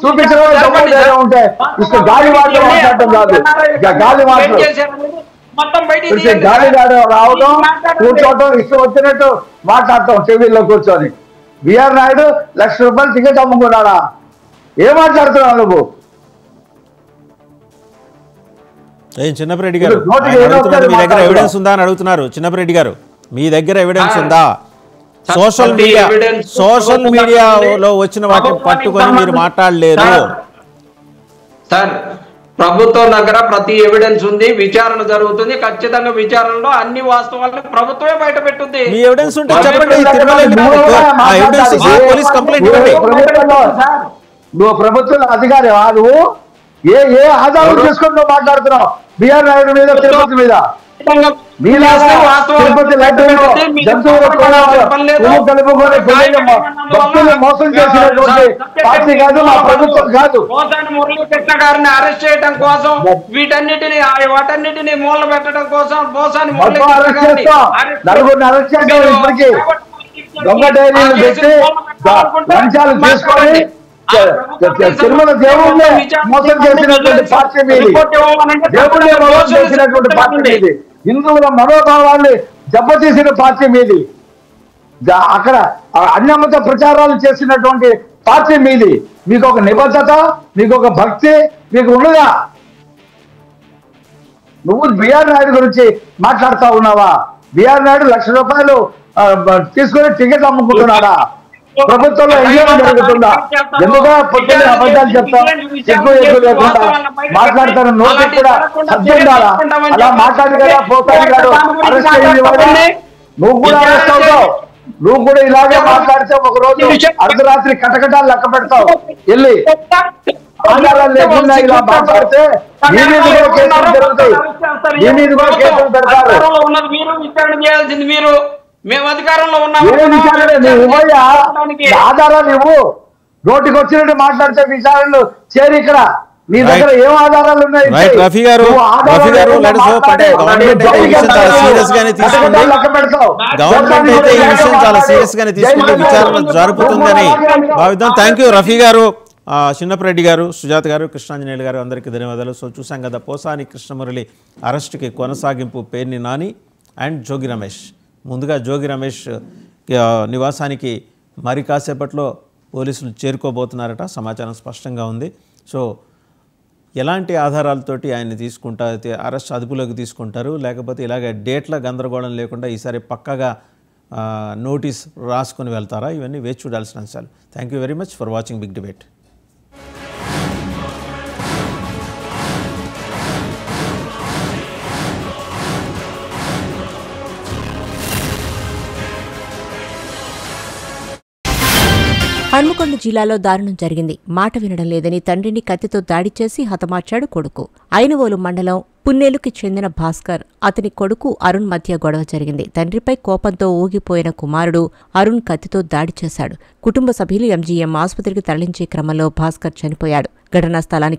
చూపించడం, దమ్ము ధైర్యం ఉంటే ఇష్టం గాలి మాటలు మాట్లాడటం కాదు. గాలి మాటలు గాలి రావడం, కూర్చోవటం, ఇష్టం వచ్చినట్టు మాట్లాడటం టీవీలో కూర్చొని. బిఆర్ నాయుడు ₹1,00,000 టికెట్ అమ్ముకున్నాడా? ఏం మాట్లాడుతున్నావు నువ్వు? చిన్నపరెడ్డి గారు మీ దగ్గర ఎవిడెన్స్ ఉందా అని అడుగుతున్నారు. చిన్నపరెడ్డి గారు మీ దగ్గర ఎవిడెన్స్ ఉందా? సోషల్ మీడియాలో వచ్చిన వాటిని పట్టుకొని మీరు మాట్లాడలేదు సార్. ప్రభుత్వం దగ్గర ప్రతి ఎవిడెన్స్ ఉంది, విచారణ జరుగుతుంది. ఖచ్చితంగా విచారణలో అన్ని వాస్తవాలను ప్రభుత్వమే బయట పెట్టుద్ది. మీ ఎవిడెన్స్ ఉంటే చెప్పండి. ఆ ఎవిడెన్స్ పోలీస్ కంప్లైంట్ ఇవ్వండి. నువ్వు ప్రభుత్వ అధికారి నువ్వు ఏ ఆధారం చేసుకొని నువ్వు మాట్లాడుతున్నావు? బిఆర్ నాయుడు మీద, తిరుపతి మీద, తిరుపతి లడ్డూలో జంతువులు కలుపుకొని భక్తులు మోసం చేసినటువంటి పార్టీ కాదు, మా ప్రభుత్వం కాదు. పోసాని మురళీకృష్ణ గారిని అరెస్ట్ చేయడం కోసం, వాటన్నిటిని మూల పెట్టడం కోసం పోసాని నలుగురిని అరెస్ట్ చేస్తాం. ఇప్పటికీ దొంగ డైరీలు పెట్టి లంచాలు తీసుకొని తిరుమల దేవుణ్ణి మోసం చేసినటువంటి పార్టీ మీది, దేవుణ్ణి మోసం చేసినటువంటి పార్టీ మీది, హిందువుల మనోభావాన్ని దెబ్బతీసిన పార్టీ మీది, అక్కడ అన్యమత ప్రచారాలు చేసినటువంటి పార్టీ మీది. మీకు ఒక నిబద్ధత, మీకు ఒక భక్తి మీకు ఉండదా? నువ్వు బిఆర్ నాయుడు గురించి మాట్లాడుతా ఉన్నావా? బిఆర్ నాయుడు ₹1,00,000 తీసుకొని టికెట్ అమ్ముకుంటున్నాడా? ప్రభుత్వంలో ఎంజాయ్ జరుగుతుందా? ఎందుకు పొద్దున్నే అబద్ధాలు చెప్తావు? ఎక్కువ లేకుండా మాట్లాడతాను. నోటి కూడా సత్యండాలా? అలా మాట్లాడి కదా పోతాను గారు అరెస్ట్ అయ్యింది. నువ్వు కూడా అరెస్ట్ అవుతావు. నువ్వు కూడా ఇలాగే మాట్లాడితే ఒక రోజు అర్ధరాత్రి కటకటాలు లెక్క పెడతావు. వెళ్ళి ఆధారాలు లేకుండా ఇలా మాట్లాడితే నీ మీద కూడా కేసులు జరుగుతాయి. నీ మీద కూడా కేసులు పెడతారు. మేము అధికారంలో ఉన్నాము. ఆధారాలు ఇవ్వు. నోటికి వచ్చినట్టు మాట్లాడితే విచారణలు చేరి ఇక్కడ నీ దగ్గర ఏం ఆధారాలు ఉన్నాయి? రఫీ గారు, గవర్నమెంట్ అయితే ఈ విషయం చాలా సీరియస్ గానే తీసుకుంది. గవర్నమెంట్ అయితే ఈ విషయం చాలా సీరియస్ గానే తీసుకుంది, విచారణ జరుపుతుందని భావిద్దాం. థ్యాంక్ యూ రఫీ గారు, చిన్నపరెడ్డి గారు, సుజాత గారు, కృష్ణాంజనేయులు గారు, అందరికీ ధన్యవాదాలు. సో చూసాం కదా పోసాని కృష్ణమురళి అరెస్టుకి కొనసాగింపు పేర్ని నాని అండ్ జోగి రమేష్. ముందుగా జోగి రమేష్ నివాసానికి మరి కాసేపట్లో పోలీసులు చేరుకోబోతున్నారట, సమాచారం స్పష్టంగా ఉంది. సో ఎలాంటి ఆధారాలతోటి ఆయన్ని అరెస్ట్ అదుపులోకి తీసుకుంటారు, లేకపోతే ఇలాగ డేట్ల గందరగోళం లేకుండా ఈసారి పక్కగా నోటీస్ రాసుకొని వెళ్తారా? ఇవన్నీ వేచి చూడాల్సిన అంశాలు. Thank you very much for watching big debate. Hanamkonda జిల్లాలో దారుణం జరిగింది. మాట వినడం లేదని తండ్రిని కత్తితో దాడి చేసి హతమార్చాడు కొడుకు. ఐనువోలు మండలం పున్నేలుకి చెందిన భాస్కర్, అతని కొడుకు అరుణ్ మధ్య గొడవ జరిగింది. తండ్రిపై కోపంతో ఊగిపోయిన కుమారుడు అరుణ్ కత్తితో దాడి చేశాడు. కుటుంబ సభ్యులు ఎంజీఎం ఆసుపత్రికి తరలించే క్రమంలో భాస్కర్ చనిపోయాడు. ఘటనా స్థలానికి